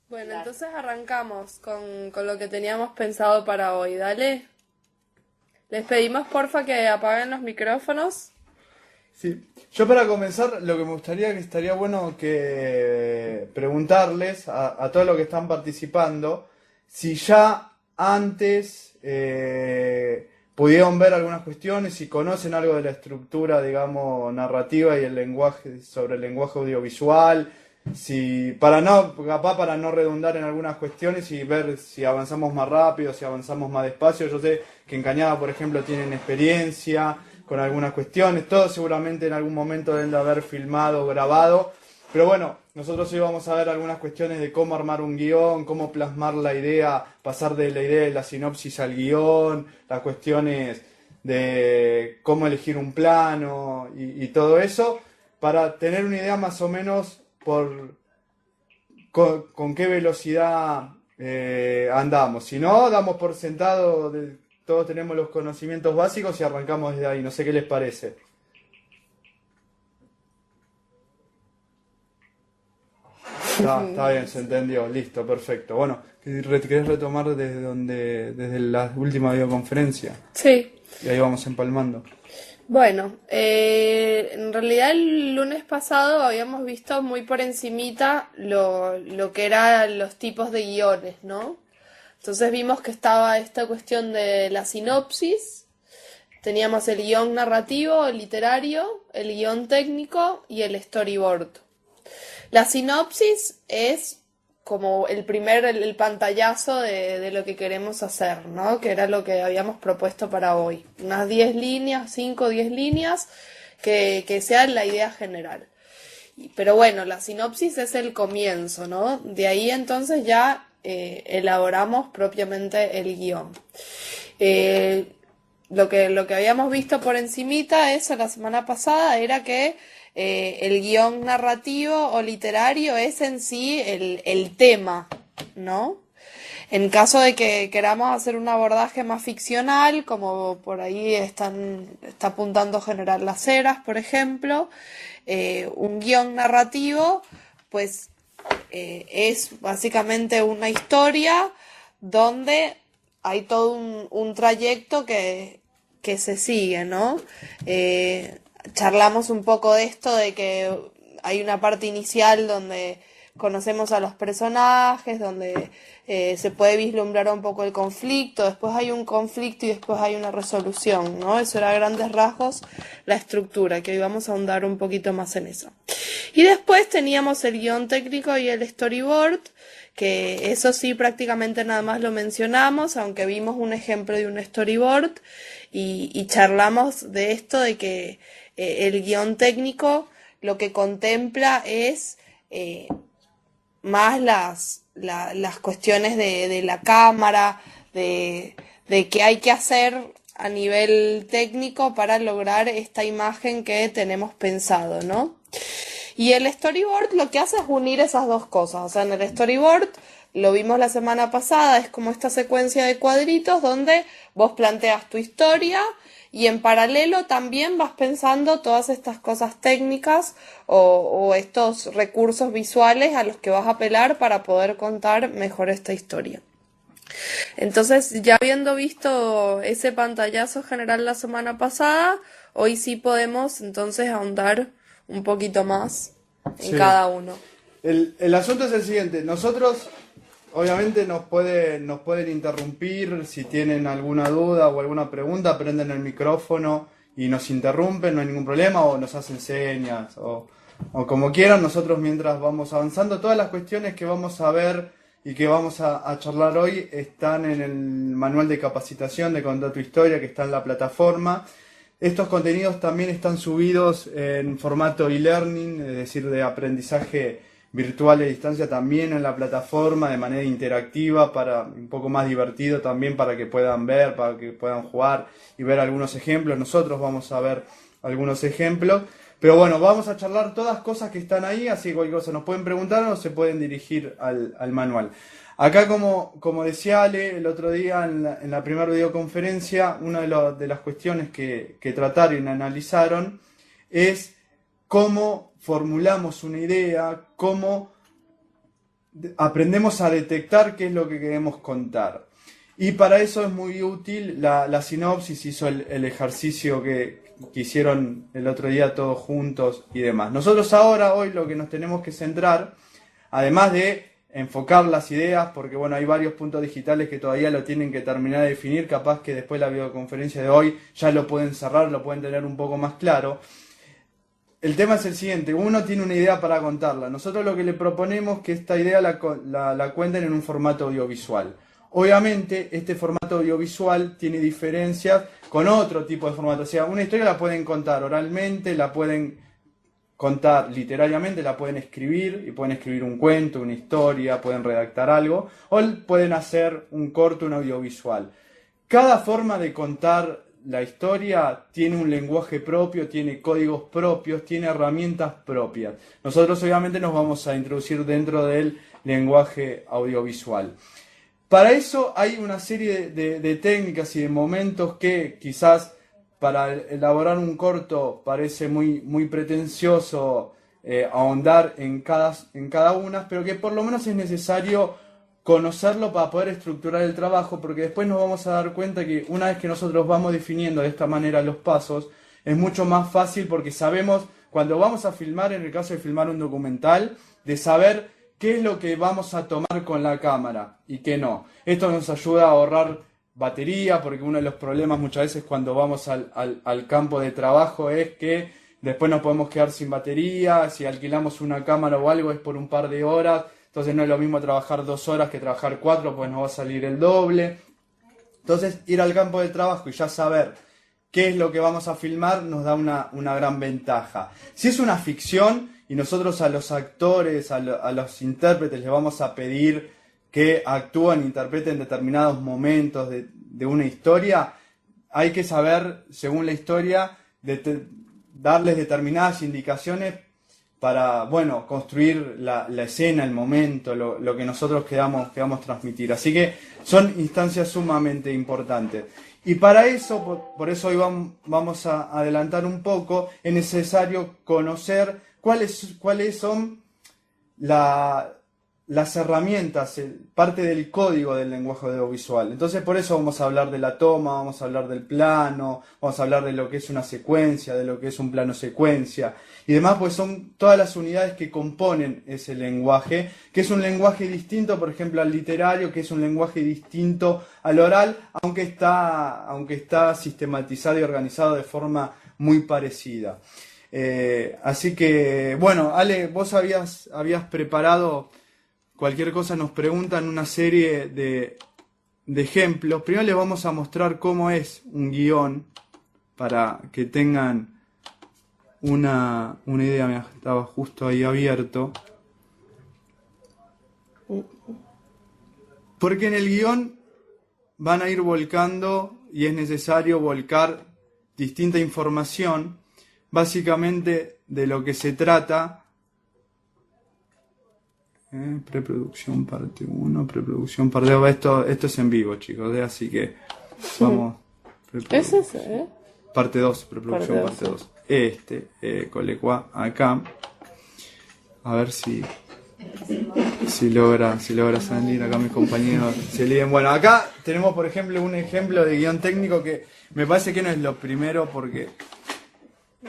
Bueno, Dale. entonces arrancamos con lo que teníamos pensado para hoy, dale. Les pedimos porfa que apaguen los micrófonos. Sí, yo para comenzar, lo que me gustaría que estaría bueno que preguntarles a todos los que están participando si ya antes pudieron ver algunas cuestiones, si conocen algo de la estructura, digamos, narrativa y el lenguaje, sobre el lenguaje audiovisual, si para no, capaz para no redundar en algunas cuestiones y ver si avanzamos más rápido, si avanzamos más despacio. Yo sé que en Cañada, por ejemplo, tienen experiencia con algunas cuestiones, todos seguramente en algún momento deben de haber filmado, grabado, pero bueno, nosotros hoy vamos a ver algunas cuestiones de cómo armar un guión, cómo plasmar la idea, pasar de la idea de la sinopsis al guión, las cuestiones de cómo elegir un plano y todo eso, para tener una idea más o menos con qué velocidad andamos. Si no, damos por sentado, todos tenemos los conocimientos básicos y arrancamos desde ahí. No sé qué les parece. Está bien, se entendió. Listo, perfecto. Bueno, ¿querés retomar desde la última videoconferencia? Sí. Y ahí vamos empalmando. Bueno, en realidad el lunes pasado habíamos visto muy por encimita lo que eran los tipos de guiones, ¿no? Entonces vimos que estaba esta cuestión de la sinopsis, teníamos el guión narrativo, el literario, el guión técnico y el storyboard. La sinopsis es como el pantallazo de lo que queremos hacer, ¿no? Que era lo que habíamos propuesto para hoy. Unas 10 líneas, 5 o 10 líneas, que sean la idea general. Pero bueno, la sinopsis es el comienzo, ¿no? De ahí entonces ya elaboramos propiamente el guión. Lo que habíamos visto por encimita eso la semana pasada era que el guión narrativo o literario es en sí el tema, ¿no? En caso de que queramos hacer un abordaje más ficcional, como por ahí está apuntando General Las Heras, por ejemplo, un guión narrativo, pues es básicamente una historia donde hay todo un trayecto que se sigue, ¿no? Charlamos un poco de esto, de que hay una parte inicial donde conocemos a los personajes, donde se puede vislumbrar un poco el conflicto, después hay un conflicto y después hay una resolución, ¿no? Eso era a grandes rasgos la estructura, que hoy vamos a ahondar un poquito más en eso. Y después teníamos el guión técnico y el storyboard, que eso sí prácticamente nada más lo mencionamos, aunque vimos un ejemplo de un storyboard y charlamos de esto, de que el guión técnico lo que contempla es más las cuestiones de la cámara, de qué hay que hacer a nivel técnico para lograr esta imagen que tenemos pensado, ¿no? Y el storyboard lo que hace es unir esas dos cosas. O sea, en el storyboard, lo vimos la semana pasada, es como esta secuencia de cuadritos donde vos planteas tu historia y en paralelo también vas pensando todas estas cosas técnicas o estos recursos visuales a los que vas a apelar para poder contar mejor esta historia. Entonces, ya habiendo visto ese pantallazo general la semana pasada, hoy sí podemos entonces ahondar un poquito más en Sí. cada uno. El asunto es el siguiente. Nosotros, obviamente, nos pueden interrumpir si tienen alguna duda o alguna pregunta, prenden el micrófono y nos interrumpen, no hay ningún problema, o nos hacen señas, o como quieran. Nosotros, mientras vamos avanzando, todas las cuestiones que vamos a ver y que vamos a charlar hoy están en el manual de capacitación de Contá tu Historia, que está en la plataforma. Estos contenidos también están subidos en formato e-learning, es decir, de aprendizaje virtual a distancia, también en la plataforma de manera interactiva, para un poco más divertido también, para que puedan ver, para que puedan jugar y ver algunos ejemplos. Nosotros vamos a ver algunos ejemplos. Pero bueno, vamos a charlar todas cosas que están ahí, así que cualquier cosa nos pueden preguntar o se pueden dirigir al manual. Acá, como decía Ale el otro día en la primera videoconferencia, una de las cuestiones que trataron y analizaron es cómo formulamos una idea, cómo aprendemos a detectar qué es lo que queremos contar. Y para eso es muy útil la sinopsis, hizo el ejercicio que hicieron el otro día todos juntos y demás. Nosotros ahora, hoy, lo que nos tenemos que centrar, además de enfocar las ideas, porque bueno, hay varios puntos digitales que todavía lo tienen que terminar de definir, capaz que después de la videoconferencia de hoy ya lo pueden cerrar, lo pueden tener un poco más claro. El tema es el siguiente, uno tiene una idea para contarla. Nosotros lo que le proponemos es que esta idea la cuenten en un formato audiovisual. Obviamente, este formato audiovisual tiene diferencias con otro tipo de formato. O sea, una historia la pueden contar oralmente, la pueden contar literariamente, la pueden escribir, y pueden escribir un cuento, una historia, pueden redactar algo, o pueden hacer un corto, un audiovisual. Cada forma de contar la historia tiene un lenguaje propio, tiene códigos propios, tiene herramientas propias. Nosotros obviamente nos vamos a introducir dentro del lenguaje audiovisual. Para eso hay una serie de técnicas y de momentos que quizás para elaborar un corto parece muy pretencioso ahondar en cada una, pero que por lo menos es necesario conocerlo para poder estructurar el trabajo, porque después nos vamos a dar cuenta que una vez que nosotros vamos definiendo de esta manera los pasos, es mucho más fácil porque sabemos, cuando vamos a filmar, en el caso de filmar un documental, de saber qué es lo que vamos a tomar con la cámara y qué no. Esto nos ayuda a ahorrar batería, porque uno de los problemas muchas veces cuando vamos al campo de trabajo es que después nos podemos quedar sin batería, si alquilamos una cámara o algo es por un par de horas, entonces no es lo mismo trabajar 2 horas que trabajar 4, pues nos va a salir el doble. Entonces ir al campo de trabajo y ya saber qué es lo que vamos a filmar nos da una gran ventaja. Si es una ficción y nosotros a los actores, a los intérpretes les vamos a pedir que actúen e interpreten determinados momentos de una historia, hay que saber, según la historia, darles determinadas indicaciones para, bueno, construir la escena, el momento, lo que nosotros queramos transmitir. Así que son instancias sumamente importantes. Y para eso, por eso hoy vamos a adelantar un poco, es necesario conocer cuáles son las herramientas, parte del código del lenguaje audiovisual. Entonces por eso vamos a hablar de la toma, vamos a hablar del plano, vamos a hablar de lo que es una secuencia, de lo que es un plano secuencia y demás, pues son todas las unidades que componen ese lenguaje, que es un lenguaje distinto, por ejemplo, al literario, que es un lenguaje distinto al oral, aunque está sistematizado y organizado de forma muy parecida. Así que, bueno, Ale, vos habías preparado, cualquier cosa nos preguntan, una serie de ejemplos. Primero les vamos a mostrar cómo es un guión, para que tengan una idea. Mira, estaba justo ahí abierto. Porque en el guión van a ir volcando, y es necesario volcar distinta información. Básicamente de lo que se trata. Preproducción parte 1, preproducción parte 2. Esto es en vivo, chicos, así que vamos. ¿Es ese, Parte 2, preproducción parte 2. Colecua acá. A ver si logra salir acá mis compañeros. Se líen. Bueno, acá tenemos, por ejemplo, un ejemplo de guión técnico que me parece que no es lo primero porque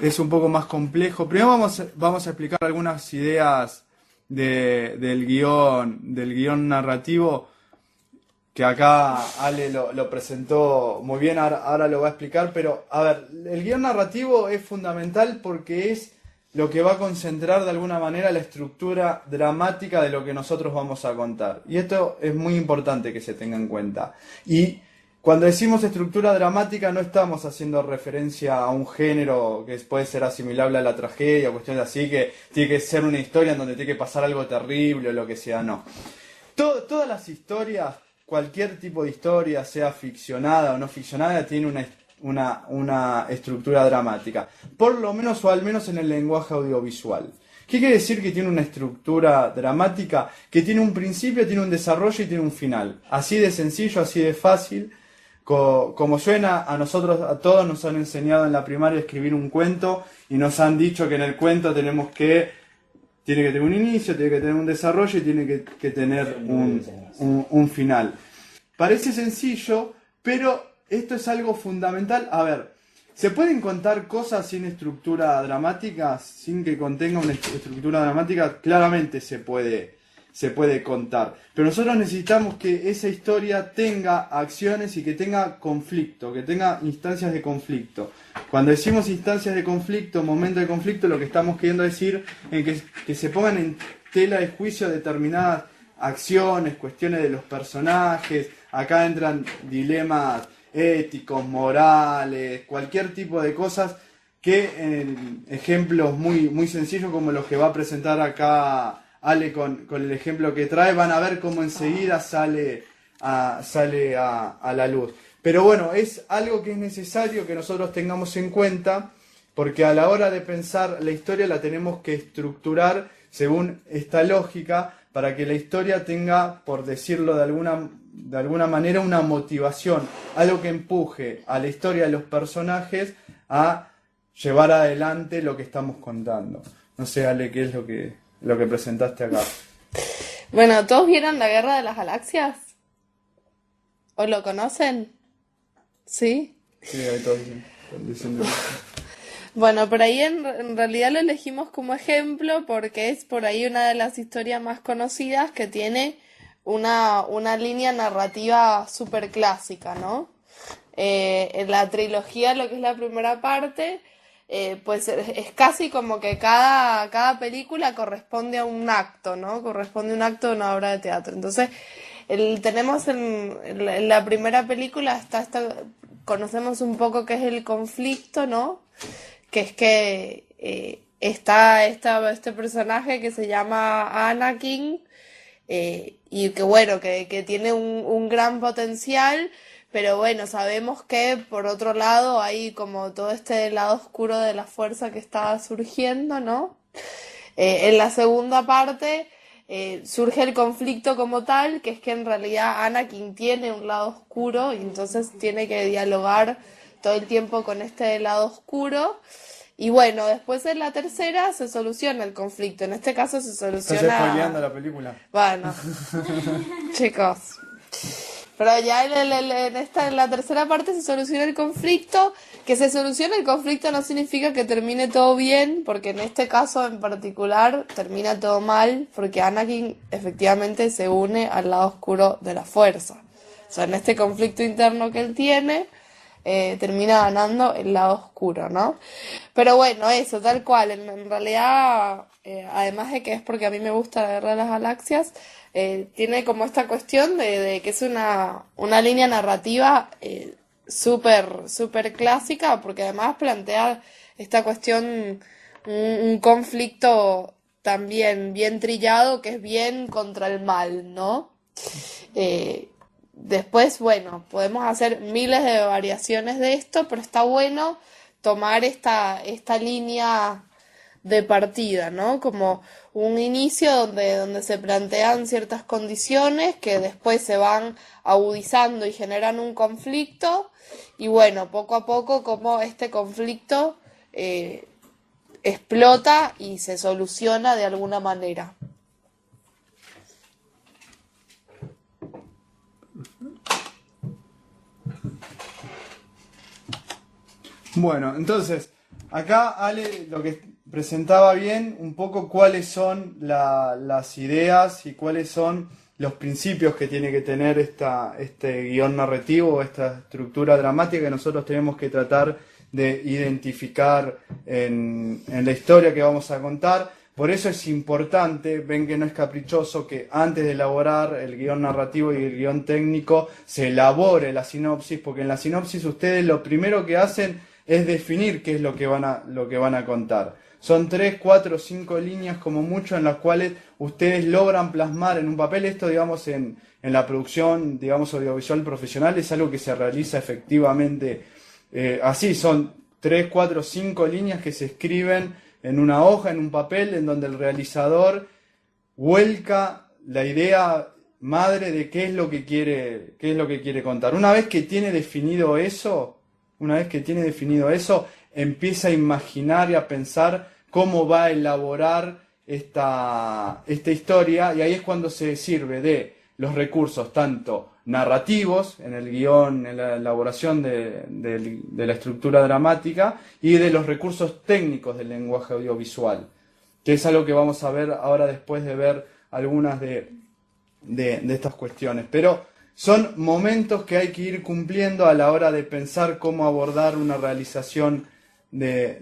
es un poco más complejo. Primero vamos a explicar algunas ideas del guión narrativo, que acá Ale lo presentó muy bien, ahora lo va a explicar, pero a ver, el guión narrativo es fundamental porque es lo que va a concentrar de alguna manera la estructura dramática de lo que nosotros vamos a contar. Y esto es muy importante que se tenga en cuenta. Y cuando decimos estructura dramática no estamos haciendo referencia a un género que puede ser asimilable a la tragedia, cuestiones así, que tiene que ser una historia en donde tiene que pasar algo terrible o lo que sea, no. Todas las historias, cualquier tipo de historia, sea ficcionada o no ficcionada, tiene una estructura dramática. Por lo menos o al menos en el lenguaje audiovisual. ¿Qué quiere decir que tiene una estructura dramática? Que tiene un principio, tiene un desarrollo y tiene un final. Así de sencillo, así de fácil. Como suena, a nosotros, a todos nos han enseñado en la primaria a escribir un cuento y nos han dicho que en el cuento tenemos que Tiene que tener un inicio, tiene que tener un desarrollo y tiene que tener un final. Parece sencillo, pero esto es algo fundamental. A ver, ¿se pueden contar cosas sin estructura dramática? Sin que contenga una estructura dramática, claramente se puede contar. Pero nosotros necesitamos que esa historia tenga acciones y que tenga conflicto, que tenga instancias de conflicto. Cuando decimos instancias de conflicto, momentos de conflicto, lo que estamos queriendo decir es que se pongan en tela de juicio determinadas acciones, cuestiones de los personajes. Acá entran dilemas éticos, morales, cualquier tipo de cosas que en ejemplos muy sencillos como los que va a presentar acá Ale con el ejemplo que trae, van a ver cómo enseguida sale a la luz. Pero bueno, es algo que es necesario que nosotros tengamos en cuenta, porque a la hora de pensar la historia la tenemos que estructurar según esta lógica, para que la historia tenga, por decirlo de alguna manera, una motivación, algo que empuje a la historia de los personajes a llevar adelante lo que estamos contando. No sé, Ale, ¿qué es lo que presentaste acá? Bueno, ¿todos vieron la Guerra de las Galaxias? ¿O lo conocen? ¿Sí? Sí, ahí todos diciendo eso. Bueno, por ahí en realidad lo elegimos como ejemplo porque es por ahí una de las historias más conocidas que tiene una línea narrativa súper clásica, ¿no? En la trilogía, lo que es la primera parte, pues es casi como que cada película corresponde a un acto, ¿no? Corresponde a un acto de una obra de teatro. Entonces, tenemos en la primera película, conocemos un poco qué es el conflicto, ¿no? Que es que está este personaje que se llama Anakin, y que bueno, que tiene un gran potencial, pero bueno, sabemos que por otro lado hay como todo este lado oscuro de la fuerza que está surgiendo, ¿no? En la segunda parte surge el conflicto como tal, que es que en realidad Anakin tiene un lado oscuro y entonces tiene que dialogar todo el tiempo con este lado oscuro. Y bueno, después en la tercera se soluciona el conflicto. En este caso se soluciona... ¿Estás spoileando la película? Bueno, chicos. Pero ya en la tercera parte se soluciona el conflicto. Que se solucione el conflicto no significa que termine todo bien, porque en este caso en particular termina todo mal, porque Anakin efectivamente se une al lado oscuro de la fuerza. O sea, en este conflicto interno que él tiene, termina ganando el lado oscuro, ¿no? Pero bueno, eso, tal cual. En realidad, además de que es porque a mí me gusta la Guerra de las Galaxias, tiene como esta cuestión de que es una línea narrativa súper clásica, porque además plantea esta cuestión, un conflicto también bien trillado, que es bien contra el mal, ¿no? Después, bueno, podemos hacer miles de variaciones de esto, pero está bueno tomar esta línea de partida, ¿no? Como un inicio donde se plantean ciertas condiciones que después se van agudizando y generan un conflicto, y bueno, poco a poco como este conflicto explota y se soluciona de alguna manera. Bueno, entonces, acá Ale lo que presentaba bien un poco cuáles son las ideas y cuáles son los principios que tiene que tener este guión narrativo, esta estructura dramática que nosotros tenemos que tratar de identificar en la historia que vamos a contar. Por eso es importante, ven que no es caprichoso, que antes de elaborar el guión narrativo y el guión técnico se elabore la sinopsis, porque en la sinopsis ustedes lo primero que hacen es definir qué es lo que van a contar. Son 3, 4, 5 líneas como mucho en las cuales ustedes logran plasmar en un papel. Esto, digamos, en la producción, digamos, audiovisual profesional es algo que se realiza efectivamente así. Son 3, 4, 5 líneas que se escriben en una hoja, en un papel, en donde el realizador vuelca la idea madre de qué es lo que quiere contar. Una vez que tiene definido eso, empieza a imaginar y a pensar cómo va a elaborar esta historia, y ahí es cuando se sirve de los recursos tanto narrativos en el guión, en la elaboración de la estructura dramática, y de los recursos técnicos del lenguaje audiovisual, que es algo que vamos a ver ahora después de ver algunas de estas cuestiones. Pero son momentos que hay que ir cumpliendo a la hora de pensar cómo abordar una realización de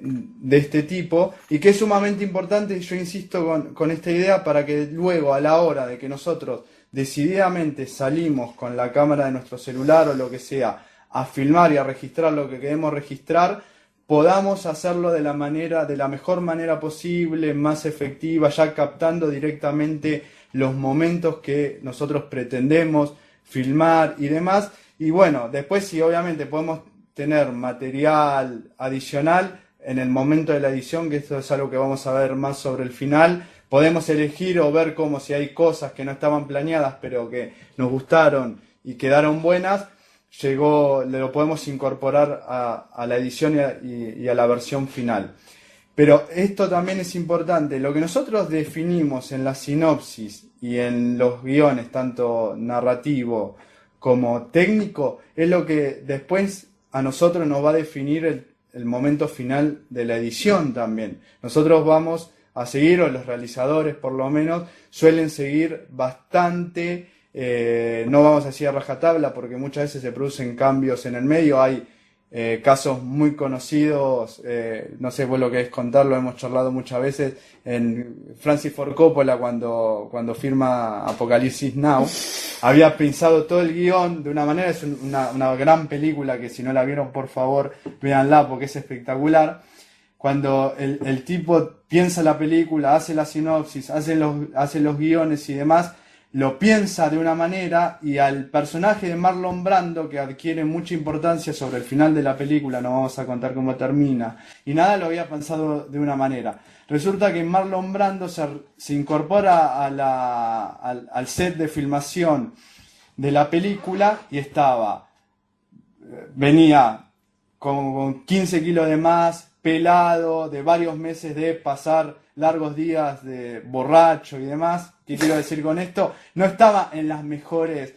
este tipo, y que es sumamente importante, y yo insisto con esta idea, para que luego a la hora de que nosotros decididamente salimos con la cámara de nuestro celular o lo que sea a filmar y a registrar lo que queremos registrar, podamos hacerlo de la mejor manera posible, más efectiva, ya captando directamente los momentos que nosotros pretendemos filmar y demás. Y bueno, después sí, obviamente podemos tener material adicional en el momento de la edición, que esto es algo que vamos a ver más sobre el final. Podemos elegir o ver como si hay cosas que no estaban planeadas pero que nos gustaron y quedaron buenas, lo podemos incorporar a la edición y a la versión final. Pero esto también es importante, lo que nosotros definimos en la sinopsis y en los guiones, tanto narrativo como técnico, es lo que después a nosotros nos va a definir el momento final de la edición también. Nosotros vamos a seguir, o los realizadores por lo menos, suelen seguir bastante, no vamos a decir a rajatabla, porque muchas veces se producen cambios en el medio. Hay casos muy conocidos, no sé vos lo querés contar, lo hemos charlado muchas veces, en Francis Ford Coppola cuando firma Apocalipsis Now, había pensado todo el guión de una manera, es una gran película que si no la vieron por favor véanla porque es espectacular. Cuando el tipo piensa la película, hace la sinopsis, hace los guiones y demás, lo piensa de una manera, y al personaje de Marlon Brando, que adquiere mucha importancia sobre el final de la película, no vamos a contar cómo termina, y nada, lo había pensado de una manera. Resulta que Marlon Brando se incorpora al set de filmación de la película y venía con 15 kilos de más, pelado, de varios meses de pasar largos días de borracho y demás. ¿Qué quiero decir con esto? No estaba en las mejores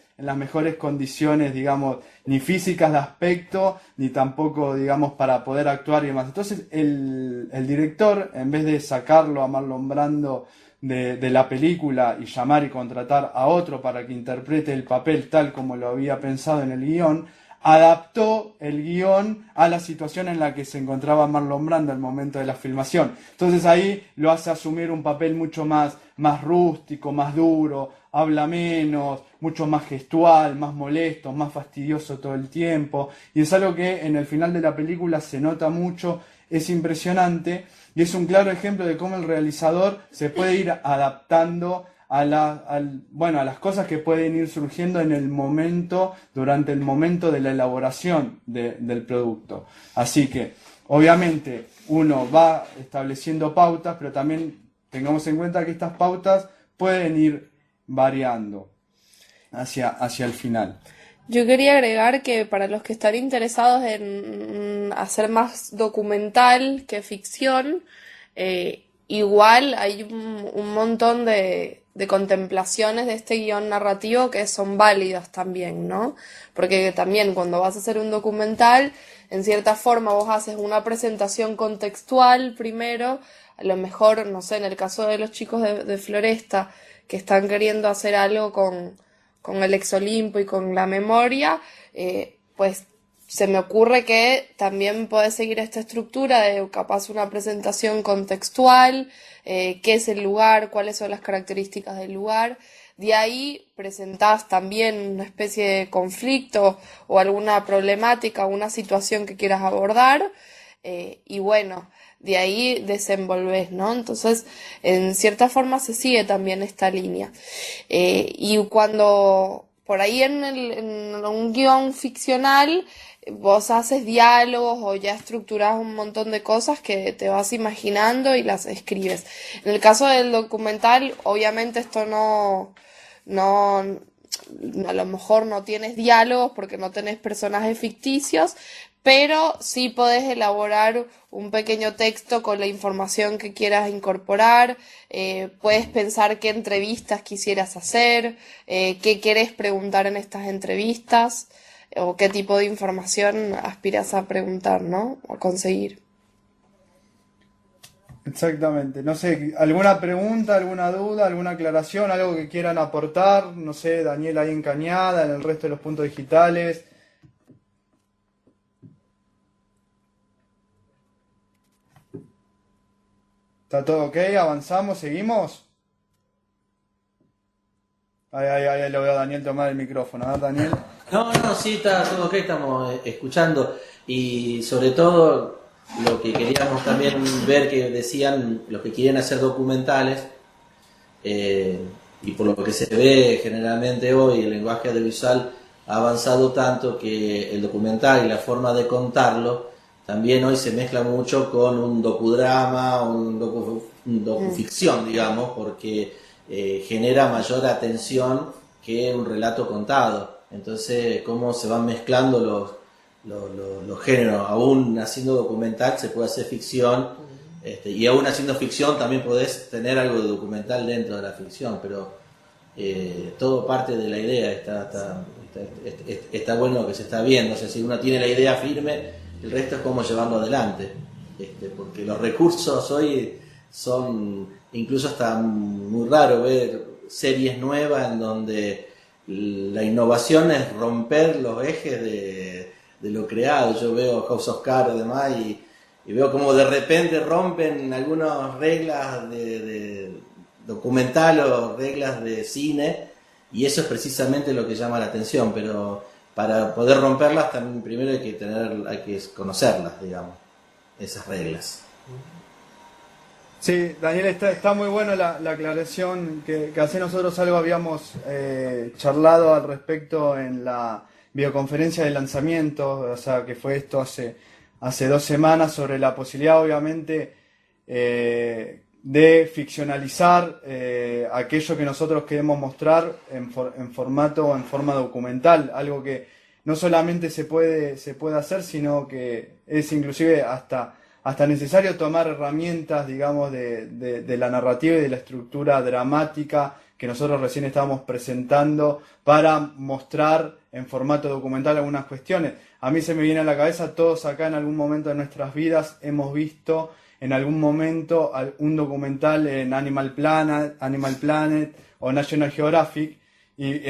condiciones, digamos, ni físicas de aspecto, ni tampoco, digamos, para poder actuar y demás. Entonces el director, en vez de sacarlo a Marlon Brando de la película y llamar y contratar a otro para que interprete el papel tal como lo había pensado en el guión, adaptó el guión a la situación en la que se encontraba Marlon Brando al momento de la filmación. Entonces ahí lo hace asumir un papel mucho más rústico, más duro, habla menos, mucho más gestual, más molesto, más fastidioso todo el tiempo. Y es algo que en el final de la película se nota mucho, es impresionante, y es un claro ejemplo de cómo el realizador se puede ir adaptando a las cosas que pueden ir surgiendo durante el momento de la elaboración del producto. Así que, obviamente, uno va estableciendo pautas, pero también tengamos en cuenta que estas pautas pueden ir variando hacia el final. Yo quería agregar que para los que están interesados en hacer más documental que ficción, igual hay un montón de contemplaciones de este guión narrativo que son válidas también, ¿no? Porque también cuando vas a hacer un documental, en cierta forma vos haces una presentación contextual primero, a lo mejor, no sé, en el caso de los chicos de Floresta, que están queriendo hacer algo con el Exolimpo y con la memoria, pues se me ocurre que también puedes seguir esta estructura de capaz una presentación contextual, qué es el lugar, cuáles son las características del lugar. De ahí presentás también una especie de conflicto o alguna problemática, una situación que quieras abordar, y bueno, de ahí desenvolvés, ¿no? Entonces, en cierta forma se sigue también esta línea. Y cuando por ahí en un guión ficcional vos haces diálogos o ya estructurás un montón de cosas que te vas imaginando y las escribes. En el caso del documental, obviamente esto no a lo mejor no tienes diálogos porque no tenés personajes ficticios, pero sí podés elaborar un pequeño texto con la información que quieras incorporar, puedes pensar qué entrevistas quisieras hacer, qué quieres preguntar en estas entrevistas o qué tipo de información aspiras a preguntar, ¿no? A conseguir. Exactamente. No sé, ¿alguna pregunta, alguna duda, alguna aclaración, algo que quieran aportar? No sé, Daniel ahí en Cañada, en el resto de los puntos digitales. ¿Está todo ok? ¿Avanzamos? ¿Seguimos? Ahí lo veo a Daniel tomar el micrófono. A ver, Daniel. No, no, sí, está todo ok, estamos escuchando y sobre todo lo que queríamos también ver que decían los que quieren hacer documentales y por lo que se ve generalmente hoy el lenguaje audiovisual ha avanzado tanto que el documental y la forma de contarlo también hoy se mezcla mucho con un docudrama, un docuficción, digamos, porque genera mayor atención que un relato contado. Entonces, cómo se van mezclando los géneros. Aún haciendo documental se puede hacer ficción, y aún haciendo ficción también podés tener algo de documental dentro de la ficción, pero todo parte de la idea. Está bueno lo que se está viendo. O sea, si uno tiene la idea firme, el resto es cómo llevarlo adelante. Porque los recursos hoy son, incluso hasta muy raro ver series nuevas en donde la innovación es romper los ejes de lo creado. Yo veo House of Cards y demás y veo como de repente rompen algunas reglas de documental o reglas de cine, y eso es precisamente lo que llama la atención, pero para poder romperlas también primero hay que conocerlas, digamos, esas reglas. Sí, Daniel, está muy buena la aclaración que hace. Nosotros algo habíamos charlado al respecto en la videoconferencia de lanzamiento, o sea, que fue esto hace 2 semanas, sobre la posibilidad, obviamente, de ficcionalizar aquello que nosotros queremos mostrar en formato o en forma documental, algo que no solamente se puede hacer, sino que es inclusive hasta necesario tomar herramientas, digamos, de la narrativa y de la estructura dramática que nosotros recién estábamos presentando para mostrar en formato documental algunas cuestiones. A mí se me viene a la cabeza, todos acá en algún momento de nuestras vidas hemos visto en algún momento un documental en Animal Planet o National Geographic, y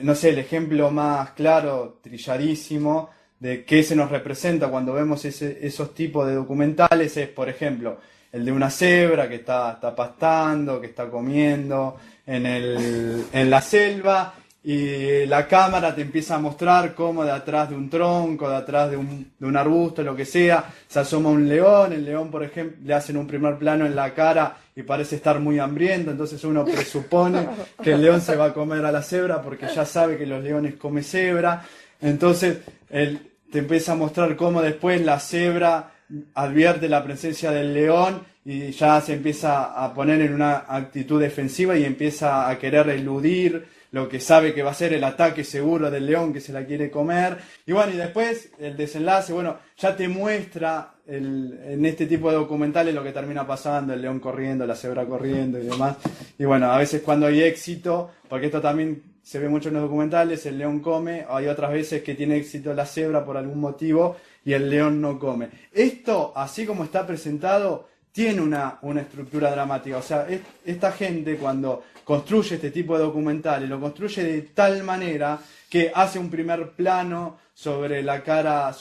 no sé, el ejemplo más claro, trilladísimo, de qué se nos representa cuando vemos esos tipos de documentales es, por ejemplo, el de una cebra que está pastando, que está comiendo en la selva, y la cámara te empieza a mostrar cómo de atrás de un tronco, de atrás de un arbusto, lo que sea, se asoma un león. El león, por ejemplo, le hacen un primer plano en la cara y parece estar muy hambriento, entonces uno presupone que el león se va a comer a la cebra porque ya sabe que los leones come cebra. Entonces te empieza a mostrar cómo después la cebra advierte la presencia del león y ya se empieza a poner en una actitud defensiva y empieza a querer eludir lo que sabe que va a ser el ataque seguro del león que se la quiere comer. Y bueno, y después el desenlace, bueno, ya te muestra en este tipo de documentales lo que termina pasando, el león corriendo, la cebra corriendo y demás. Y bueno, a veces cuando hay éxito, porque esto también se ve mucho en los documentales, el león come, hay otras veces que tiene éxito la cebra por algún motivo y el león no come. Esto, así como está presentado, tiene una estructura dramática. O sea, esta gente cuando construye este tipo de documentales, lo construye de tal manera que hace un primer plano sobre la cara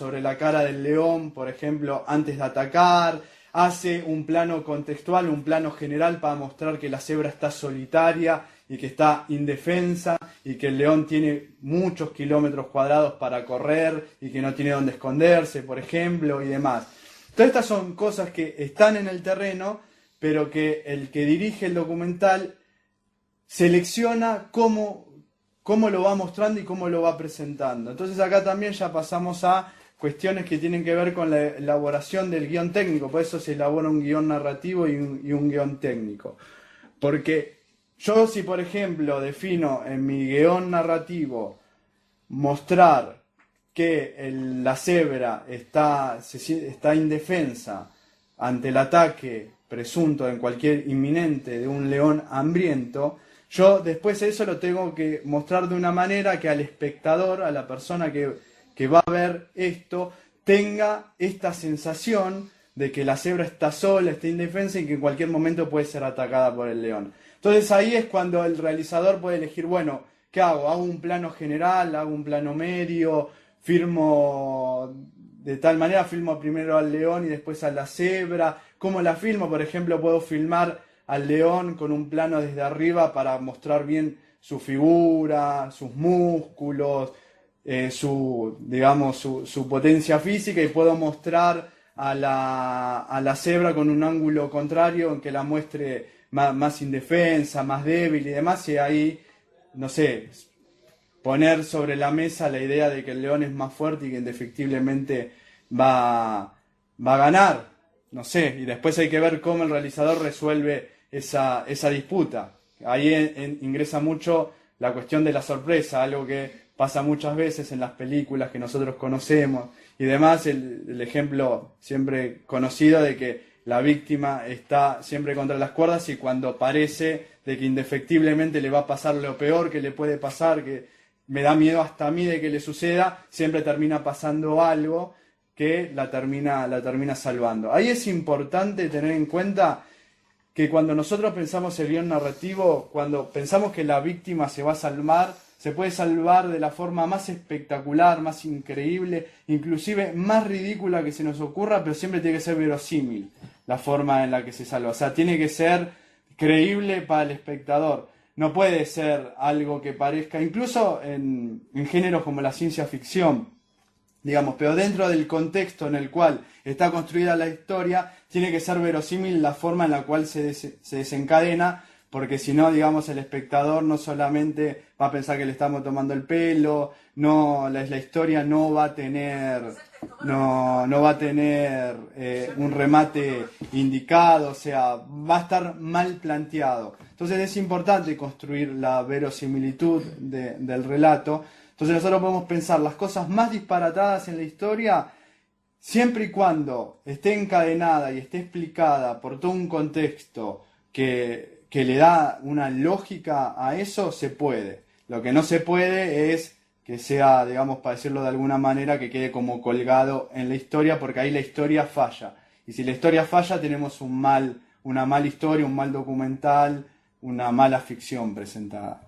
del león, por ejemplo, antes de atacar, hace un plano contextual, un plano general para mostrar que la cebra está solitaria y que está indefensa y que el león tiene muchos kilómetros cuadrados para correr y que no tiene dónde esconderse, por ejemplo, y demás. Todas estas son cosas que están en el terreno, pero que el que dirige el documental selecciona cómo lo va mostrando y cómo lo va presentando. Entonces acá también ya pasamos a cuestiones que tienen que ver con la elaboración del guión técnico. Por eso se elabora un guión narrativo y un guión técnico. Porque Yo si por ejemplo defino en mi guión narrativo mostrar que la cebra está indefensa ante el ataque presunto en cualquier inminente de un león hambriento, yo después eso lo tengo que mostrar de una manera que al espectador, a la persona que va a ver esto, tenga esta sensación de que la cebra está sola, está indefensa y que en cualquier momento puede ser atacada por el león. Entonces ahí es cuando el realizador puede elegir, bueno, ¿qué hago? ¿Hago un plano general? ¿Hago un plano medio? ¿Filmo de tal manera? ¿Filmo primero al león y después a la cebra? ¿Cómo la filmo? Por ejemplo, puedo filmar al león con un plano desde arriba para mostrar bien su figura, sus músculos, su potencia física, y puedo mostrar a la cebra con un ángulo contrario en que la muestre más indefensa, más débil y demás, y ahí, no sé, poner sobre la mesa la idea de que el león es más fuerte y que indefectiblemente va a ganar, no sé, y después hay que ver cómo el realizador resuelve esa disputa. Ahí ingresa mucho la cuestión de la sorpresa, algo que pasa muchas veces en las películas que nosotros conocemos y demás, el ejemplo siempre conocido de que la víctima está siempre contra las cuerdas y cuando parece de que indefectiblemente le va a pasar lo peor que le puede pasar, que me da miedo hasta a mí de que le suceda, siempre termina pasando algo que la termina salvando. Ahí es importante tener en cuenta que cuando nosotros pensamos el guión narrativo, cuando pensamos que la víctima se va a salvar, se puede salvar de la forma más espectacular, más increíble, inclusive más ridícula que se nos ocurra, pero siempre tiene que ser verosímil la forma en la que se salva. O sea, tiene que ser creíble para el espectador. No puede ser algo que parezca, incluso en géneros como la ciencia ficción, digamos, pero dentro del contexto en el cual está construida la historia, tiene que ser verosímil la forma en la cual se desencadena, porque si no, digamos, el espectador no solamente va a pensar que le estamos tomando el pelo, la historia no va a tener un remate indicado, o sea, va a estar mal planteado. Entonces es importante construir la verosimilitud del relato. Entonces nosotros podemos pensar las cosas más disparatadas en la historia, siempre y cuando esté encadenada y esté explicada por todo un contexto que le da una lógica a eso, se puede. Lo que no se puede es que sea, digamos, para decirlo de alguna manera, que quede como colgado en la historia, porque ahí la historia falla. Y si la historia falla, tenemos una mala historia, un mal documental, una mala ficción presentada.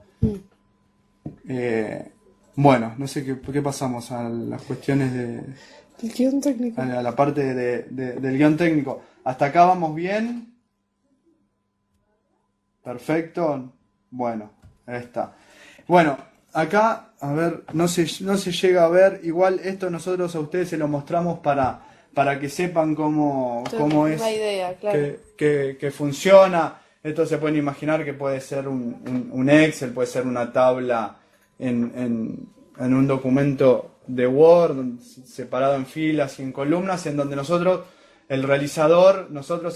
Bueno, no sé qué pasamos a las cuestiones El guión técnico. a la parte del guión técnico. ¿Hasta acá vamos bien? Perfecto. Bueno, ahí está. Bueno, acá, a ver, no se llega a ver. Igual esto nosotros a ustedes se lo mostramos para que sepan cómo es una idea, claro. que funciona. Esto se pueden imaginar que puede ser un Excel, puede ser una tabla en un documento de Word, separado en filas y en columnas, en donde nosotros a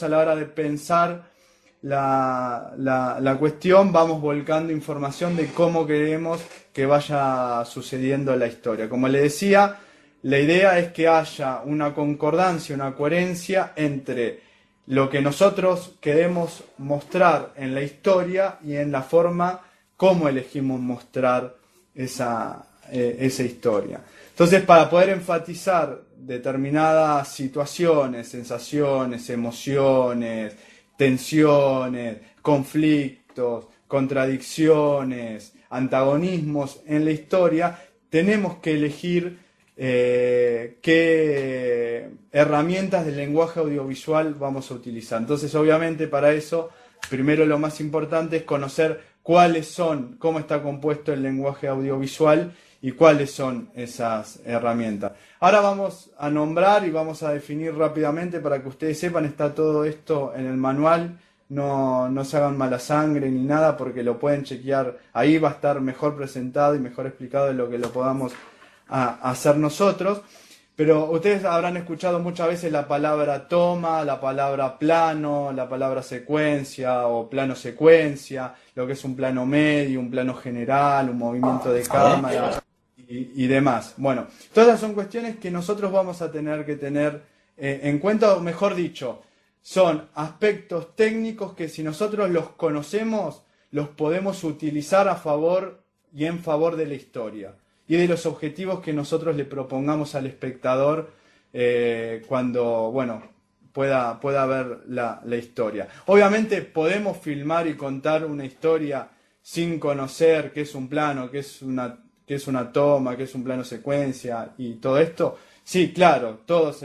la hora de pensar la cuestión, vamos volcando información de cómo queremos que vaya sucediendo la historia. Como le decía, la idea es que haya una concordancia, una coherencia entre lo que nosotros queremos mostrar en la historia y en la forma como elegimos mostrar esa historia. Entonces, para poder enfatizar determinadas situaciones, sensaciones, emociones, tensiones, conflictos, contradicciones, antagonismos en la historia, tenemos que elegir qué herramientas del lenguaje audiovisual vamos a utilizar. Entonces, obviamente, para eso, primero lo más importante es conocer cómo está compuesto el lenguaje audiovisual y cuáles son esas herramientas. Ahora vamos a nombrar y vamos a definir rápidamente para que ustedes sepan, está todo esto en el manual, no se hagan mala sangre ni nada porque lo pueden chequear, ahí va a estar mejor presentado y mejor explicado de lo que lo podamos hacer nosotros. Pero ustedes habrán escuchado muchas veces la palabra toma, la palabra plano, la palabra secuencia o plano secuencia, lo que es un plano medio, un plano general, un movimiento de cámara y demás. Bueno, todas son cuestiones que nosotros vamos a tener que tener en cuenta, o mejor dicho, son aspectos técnicos que si nosotros los conocemos, los podemos utilizar a favor y en favor de la historia y de los objetivos que nosotros le propongamos al espectador cuando, bueno, pueda ver la historia. Obviamente podemos filmar y contar una historia sin conocer qué es un plano, qué es una toma, qué es un plano secuencia y todo esto. Sí, claro, todos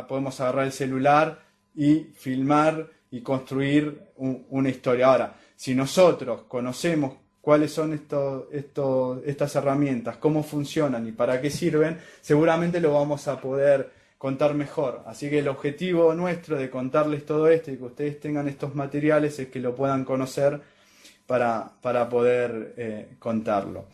podemos agarrar el celular y filmar y construir una historia. Ahora, si nosotros conocemos cuáles son estas herramientas, cómo funcionan y para qué sirven, seguramente lo vamos a poder contar mejor. Así que el objetivo nuestro de contarles todo esto y que ustedes tengan estos materiales es que lo puedan conocer para poder contarlo.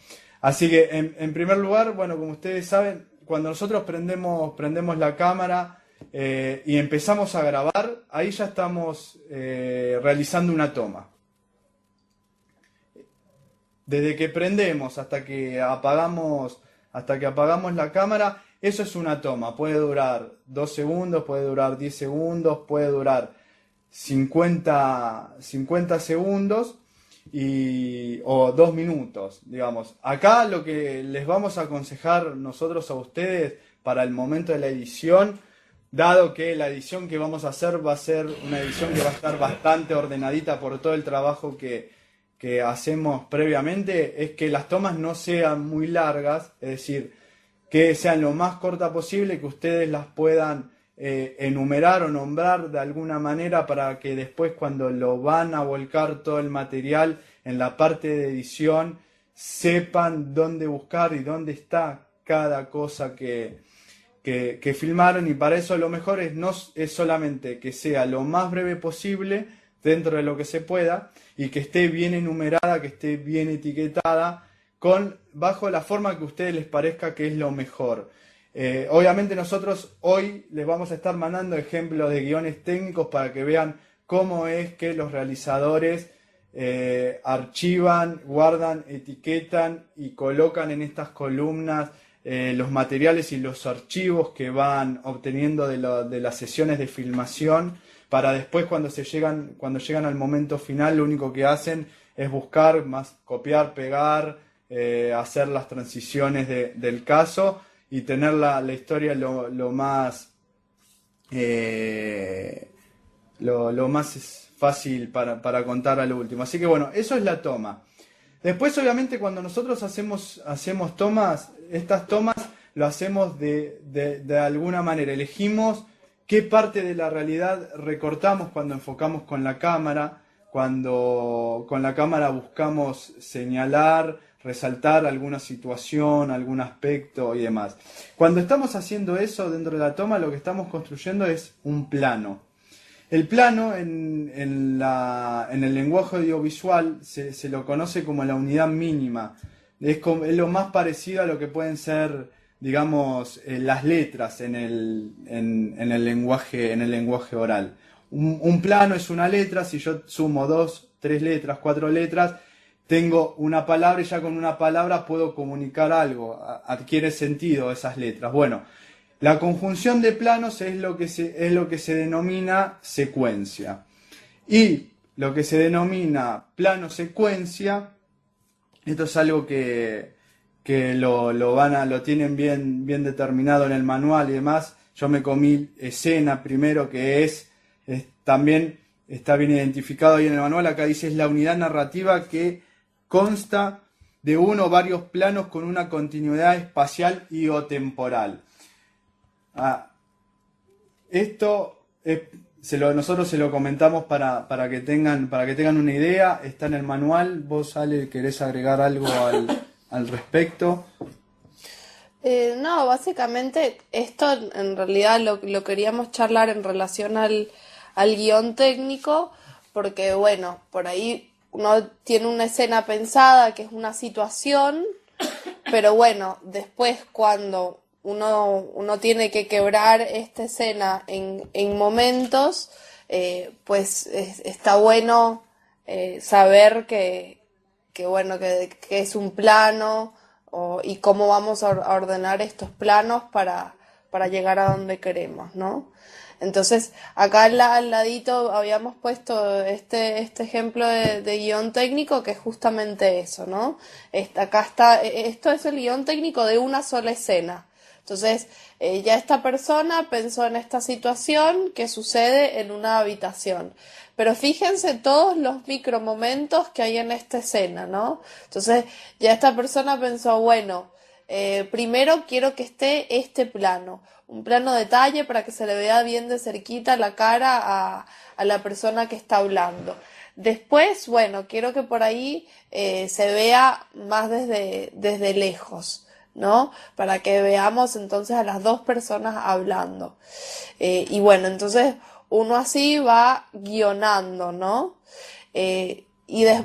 Así que, en primer lugar, bueno, como ustedes saben, cuando nosotros prendemos la cámara y empezamos a grabar, ahí ya estamos realizando una toma. Desde que prendemos hasta que apagamos la cámara, eso es una toma. Puede durar 2 segundos, puede durar 10 segundos, puede durar 50 segundos o 2 minutos, digamos. Acá lo que les vamos a aconsejar nosotros a ustedes para el momento de la edición, dado que la edición que vamos a hacer va a ser una edición que va a estar bastante ordenadita por todo el trabajo que hacemos previamente, es que las tomas no sean muy largas, es decir, que sean lo más cortas posible, que ustedes las puedan enumerar o nombrar de alguna manera para que después cuando lo van a volcar todo el material en la parte de edición sepan dónde buscar y dónde está cada cosa que filmaron, y para eso lo mejor es solamente que sea lo más breve posible dentro de lo que se pueda y que esté bien enumerada, que esté bien etiquetada bajo la forma que a ustedes les parezca que es lo mejor. Obviamente nosotros hoy les vamos a estar mandando ejemplos de guiones técnicos para que vean cómo es que los realizadores archivan, guardan, etiquetan y colocan en estas columnas los materiales y los archivos que van obteniendo de las sesiones de filmación, para después cuando llegan al momento final lo único que hacen es buscar, más copiar, pegar, hacer las transiciones del caso y tener la historia lo más fácil para contar a lo último. Así que bueno, eso es la toma. Después obviamente cuando nosotros hacemos tomas, estas tomas lo hacemos de alguna manera, elegimos qué parte de la realidad recortamos cuando enfocamos con la cámara, cuando con la cámara buscamos señalar, resaltar alguna situación, algún aspecto y demás. Cuando estamos haciendo eso dentro de la toma, lo que estamos construyendo es un plano. El plano en el lenguaje audiovisual se lo conoce como la unidad mínima. Es lo más parecido a lo que pueden ser, digamos, las letras en el lenguaje oral. Un plano es una letra. Si yo sumo 2, 3 letras, 4 letras, tengo una palabra y ya con una palabra puedo comunicar algo, adquiere sentido esas letras. Bueno, la conjunción de planos es lo que se denomina secuencia. Y lo que se denomina plano secuencia, esto es algo que lo tienen bien determinado en el manual y demás. Yo me comí escena primero, que es también está bien identificado ahí en el manual. Acá dice es la unidad narrativa que consta de uno o varios planos con una continuidad espacial y o temporal. Esto nosotros se lo comentamos para que tengan una idea. Está en el manual. Vos, Ale, ¿querés agregar algo al respecto? No, básicamente esto en realidad lo queríamos charlar en relación al guión técnico, porque bueno, por ahí uno tiene una escena pensada que es una situación, pero bueno, después cuando uno tiene que quebrar esta escena en momentos, pues está bueno saber que bueno, que es un plano y cómo vamos a ordenar estos planos para llegar a donde queremos, ¿no? Entonces, acá al ladito habíamos puesto este ejemplo de guión técnico que es justamente eso, ¿no? Acá está, esto es el guión técnico de una sola escena. Entonces, ya esta persona pensó en esta situación que sucede en una habitación. Pero fíjense todos los micromomentos que hay en esta escena, ¿no? Entonces, ya esta persona pensó, bueno, primero quiero que esté este plano, un plano detalle para que se le vea bien de cerquita la cara a la persona que está hablando. Después, bueno, quiero que por ahí se vea más desde lejos, ¿no? Para que veamos entonces a las dos personas hablando. Y bueno, entonces uno así va guionando, ¿no?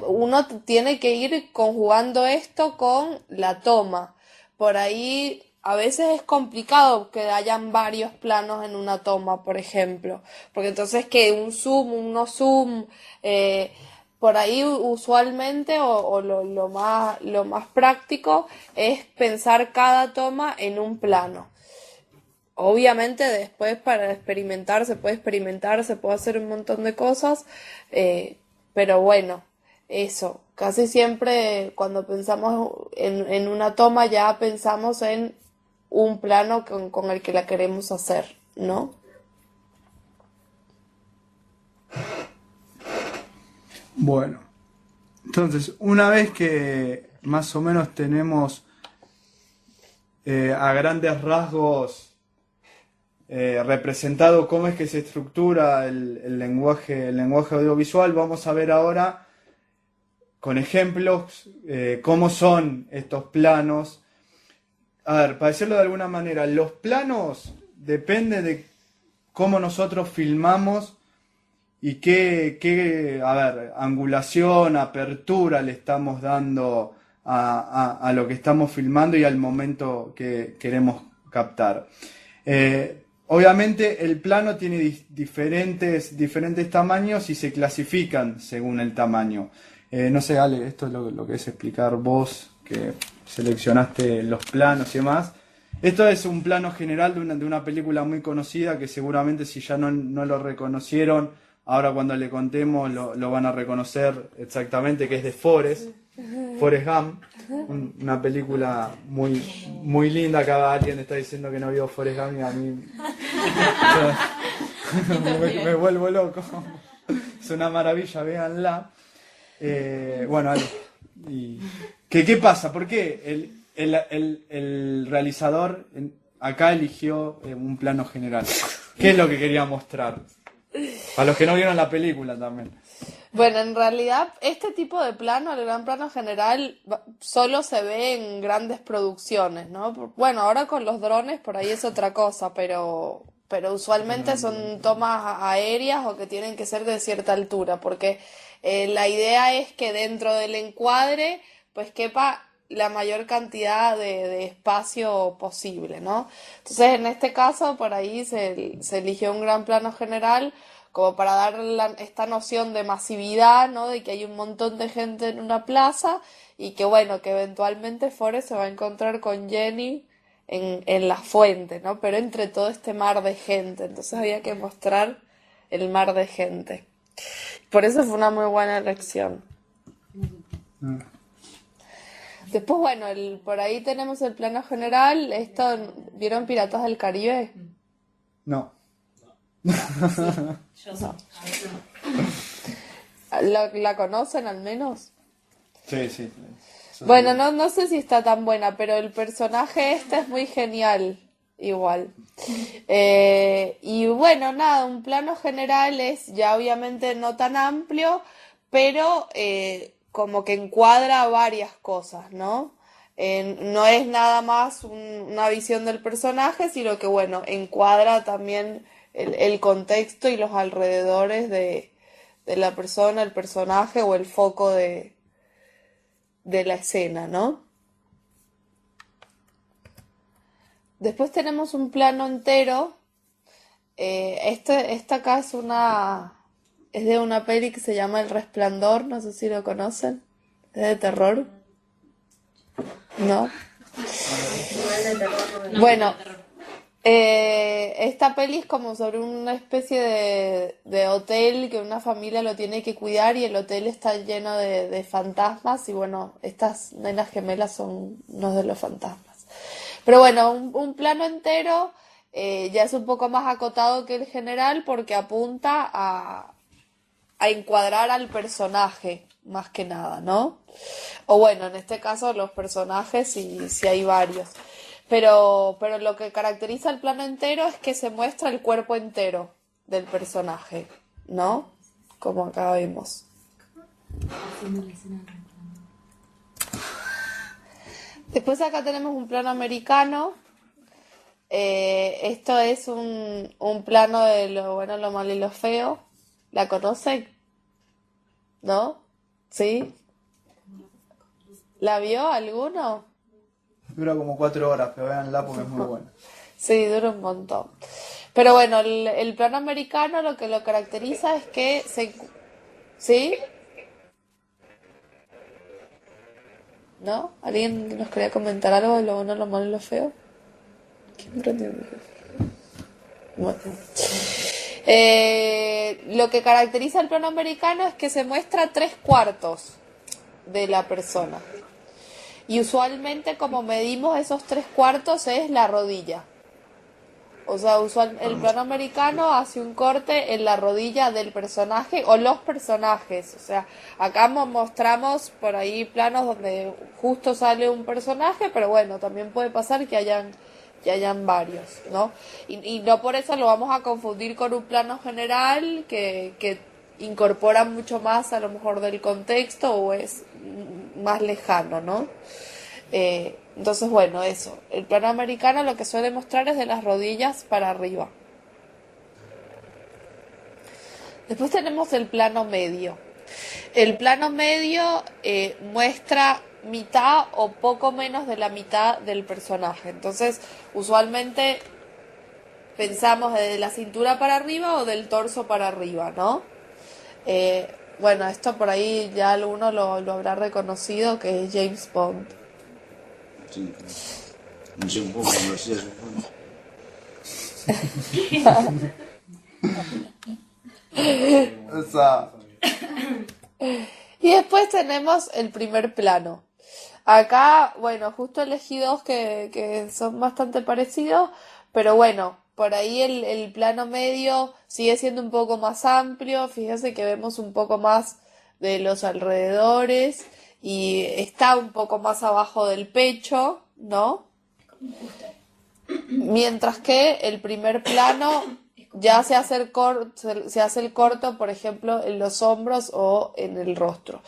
Uno tiene que ir conjugando esto con la toma. Por ahí a veces es complicado que hayan varios planos en una toma, por ejemplo, porque entonces que un zoom, un no zoom, por ahí usualmente o lo más práctico es pensar cada toma en un plano. Obviamente después para experimentar, se puede hacer un montón de cosas, pero bueno, eso, casi siempre cuando pensamos en una toma ya pensamos en un plano con el que la queremos hacer, ¿no? Bueno, entonces, una vez que más o menos tenemos a grandes rasgos representado cómo es que se estructura el lenguaje audiovisual, vamos a ver ahora con ejemplos cómo son estos planos. A ver, para decirlo de alguna manera, los planos dependen de cómo nosotros filmamos y qué angulación, apertura le estamos dando a lo que estamos filmando y al momento que queremos captar. Obviamente el plano tiene diferentes tamaños y se clasifican según el tamaño. No sé, Ale, esto es lo que es explicar vos, que seleccionaste los planos y demás. Esto es un plano general de una película muy conocida que seguramente si ya no lo reconocieron, ahora cuando le contemos lo van a reconocer exactamente, que es de Forrest Gump, una película muy linda. Acá alguien está diciendo que no vio Forrest Gump y a mí me vuelvo loco. Es una maravilla, véanla. Bueno, ¿qué pasa? ¿Por qué el realizador acá eligió un plano general? ¿Qué es lo que quería mostrar? Para los que no vieron la película también. Bueno, en realidad este tipo de plano, el gran plano general, solo se ve en grandes producciones, ¿no? Bueno, ahora con los drones por ahí es otra cosa, pero usualmente son tomas aéreas o que tienen que ser de cierta altura, porque la idea es que dentro del encuadre pues quepa la mayor cantidad de espacio posible, ¿no? Entonces, en este caso, por ahí se eligió un gran plano general como para dar esta noción de masividad, ¿no? De que hay un montón de gente en una plaza y que, bueno, que eventualmente Forrest se va a encontrar con Jenny en la fuente, ¿no? Pero entre todo este mar de gente, entonces había que mostrar el mar de gente. Por eso fue una muy buena elección. Después, bueno, por ahí tenemos el plano general. ¿Vieron Piratas del Caribe? No. Yo No. ¿La conocen al menos? Sí. Bueno, no sé si está tan buena, pero el personaje es muy genial, igual. Y bueno, nada, un plano general es ya obviamente no tan amplio, pero como que encuadra varias cosas, ¿no? No es nada más una visión del personaje, sino que, bueno, encuadra también el contexto y los alrededores de la persona, el personaje o el foco de la escena, ¿no? Después tenemos un plano entero. Esta acá es de una peli que se llama El Resplandor, no sé si lo conocen. ¿Es de terror? ¿No? Bueno, esta peli es como sobre una especie de hotel que una familia lo tiene que cuidar y el hotel está lleno de fantasmas y bueno, estas nenas gemelas son unos de los fantasmas. Pero bueno, un plano entero ya es un poco más acotado que el general porque apunta a encuadrar al personaje, más que nada, ¿no? O bueno, en este caso los personajes, si hay varios. Pero lo que caracteriza el plano entero es que se muestra el cuerpo entero del personaje, ¿no? Como acá vemos. Después acá tenemos un plano americano. Esto es un plano de lo bueno, lo malo y lo feo. ¿La conocen? ¿No? ¿Sí? ¿La vio alguno? Dura como 4 horas, pero véanla porque es muy buena. Sí, dura un montón. Pero bueno, el plano americano lo que lo caracteriza es que ¿Sí? ¿No? ¿Alguien nos quería comentar algo de lo bueno, lo malo y lo feo? ¿Quién prendió el micrófono? Bueno. Lo que caracteriza el plano americano es que se muestra 3/4 de la persona. Y usualmente como medimos esos 3/4 es la rodilla. O sea, el plano americano hace un corte en la rodilla del personaje o los personajes. O sea, acá mostramos por ahí planos donde justo sale un personaje, pero bueno, también puede pasar que hayan varios, ¿no? Y no por eso lo vamos a confundir con un plano general que incorpora mucho más a lo mejor del contexto o es más lejano, ¿no? Entonces, bueno, eso. El plano americano lo que suele mostrar es de las rodillas para arriba. Después tenemos el plano medio. El plano medio muestra mitad o poco menos de la mitad del personaje. Entonces, usualmente pensamos de la cintura para arriba o del torso para arriba, ¿no? Bueno, esto por ahí ya alguno lo habrá reconocido, que es James Bond. Sí. No sé un poco, no sé eso. Y después tenemos el primer plano. Acá, bueno, justo elegí dos que son bastante parecidos, pero bueno, por ahí el plano medio sigue siendo un poco más amplio. Fíjense que vemos un poco más de los alrededores y está un poco más abajo del pecho, ¿no? Mientras que el primer plano ya se hace el corto, por ejemplo, en los hombros o en el rostro.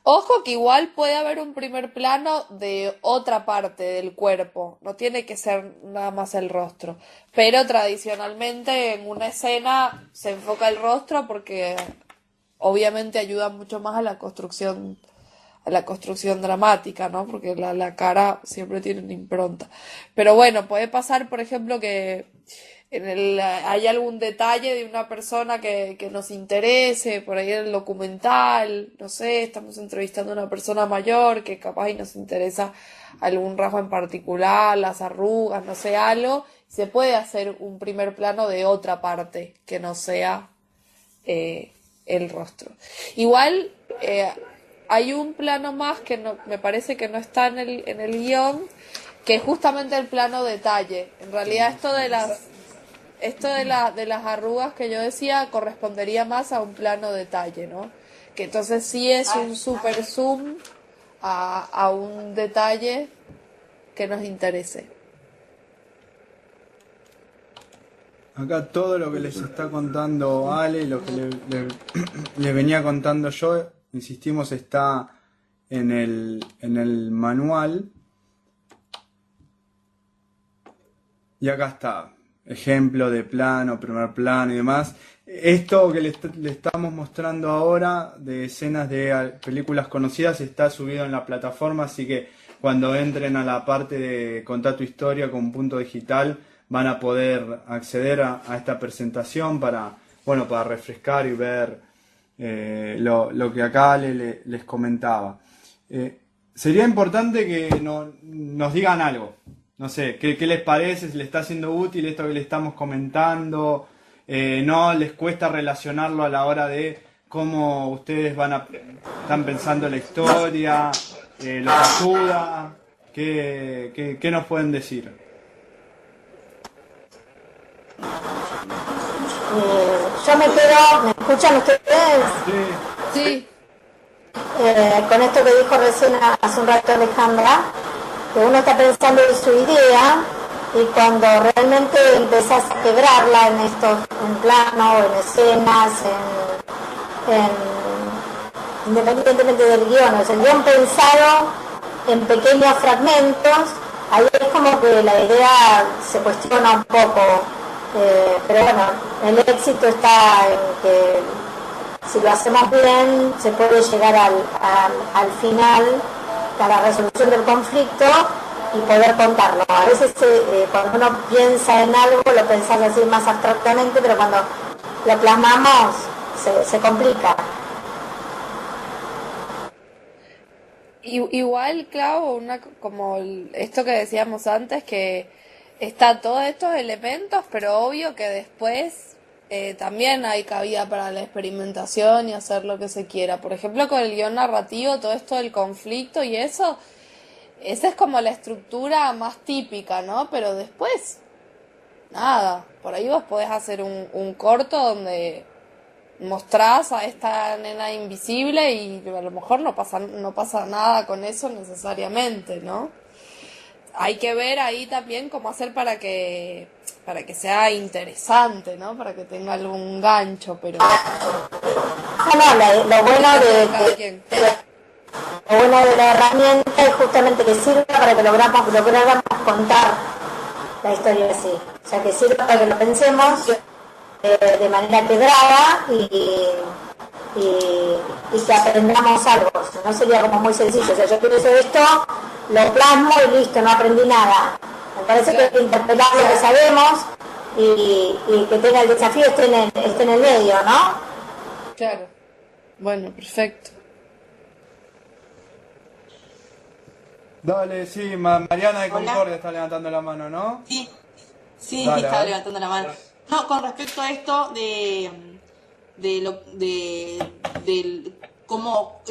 Ojo que igual puede haber un primer plano de otra parte del cuerpo, no tiene que ser nada más el rostro, pero tradicionalmente en una escena se enfoca el rostro porque obviamente ayuda mucho más a la construcción dramática, ¿no? Porque la cara siempre tiene una impronta. Pero bueno, puede pasar, por ejemplo, que hay algún detalle de una persona que nos interese, por ahí en el documental, no sé, estamos entrevistando a una persona mayor que capaz y nos interesa algún rasgo en particular, las arrugas, no sé, algo, se puede hacer un primer plano de otra parte que no sea el rostro. Igual hay un plano más que me parece que no está en el guión, que es justamente el plano detalle. En realidad esto de las arrugas que yo decía correspondería más a un plano detalle, ¿no? Que entonces sí es un super zoom a un detalle que nos interese. Acá todo lo que les está contando Ale, lo que le venía contando yo, insistimos, está en el manual. Y acá está, ejemplo de plano, primer plano y demás. Esto que le estamos mostrando ahora de escenas de películas conocidas está subido en la plataforma, así que cuando entren a la parte de Contar tu historia con Punto Digital, van a poder acceder a esta presentación para refrescar y ver lo que acá les comentaba. Sería importante que nos digan algo. No sé, ¿qué les parece? ¿Si les está siendo útil esto que le estamos comentando? ¿No les cuesta relacionarlo a la hora de cómo ustedes están pensando la historia? ¿Los ayuda? ¿Qué nos pueden decir? Yo me quedo, ¿me escuchan ustedes? Sí. Con esto que dijo recién hace un rato Alejandra, que uno está pensando en su idea y cuando realmente empezás a quebrarla en plano, en escenas, independientemente del guión, o sea, el guión pensado en pequeños fragmentos, ahí es como que la idea se cuestiona un poco, pero bueno, el éxito está en que si lo hacemos bien se puede llegar al final, a la resolución del conflicto y poder contarlo. A veces cuando uno piensa en algo lo pensás así más abstractamente, pero cuando lo plasmamos se complica. Igual, Clau, como esto que decíamos antes, que está todos estos elementos, pero obvio que después también hay cabida para la experimentación y hacer lo que se quiera. Por ejemplo, con el guión narrativo, todo esto del conflicto y esa es como la estructura más típica, ¿no? Pero después, nada, por ahí vos podés hacer un corto donde mostrás a esta nena invisible y a lo mejor no pasa nada con eso necesariamente, ¿no? Hay que ver ahí también cómo hacer para que sea interesante, ¿no? Para que tenga algún gancho, pero... Lo bueno de la herramienta es justamente que sirva para que logramos contar la historia así. O sea, que sirva para que lo pensemos de manera quebrada y que aprendamos algo. No sería como muy sencillo. O sea, yo quiero hacer esto, lo plasmo y listo, no aprendí nada. Me parece que hay que interpretar lo que sabemos y que tenga el desafío esté en el medio, ¿no? Claro. Bueno, perfecto. Dale, sí, Mariana de Concordia está levantando la mano, ¿no? Sí, Dale, estaba levantando la mano. No, con respecto a esto de cómo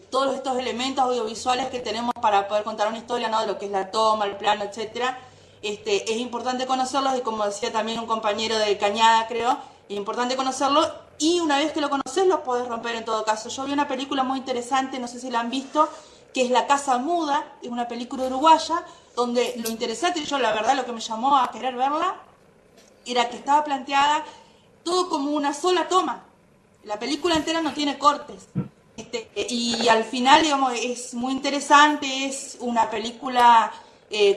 todos estos elementos audiovisuales que tenemos para poder contar una historia, ¿no? De lo que es la toma, el plano, etcétera, es importante conocerlos y como decía también un compañero de Cañada, creo, es importante conocerlo y una vez que lo conoces lo podés romper en todo caso. Yo vi una película muy interesante, no sé si la han visto, que es La Casa Muda, es una película uruguaya, donde lo interesante, yo la verdad lo que me llamó a querer verla, era que estaba planteada todo como una sola toma. La película entera no tiene cortes. Y al final, digamos, es muy interesante, es una película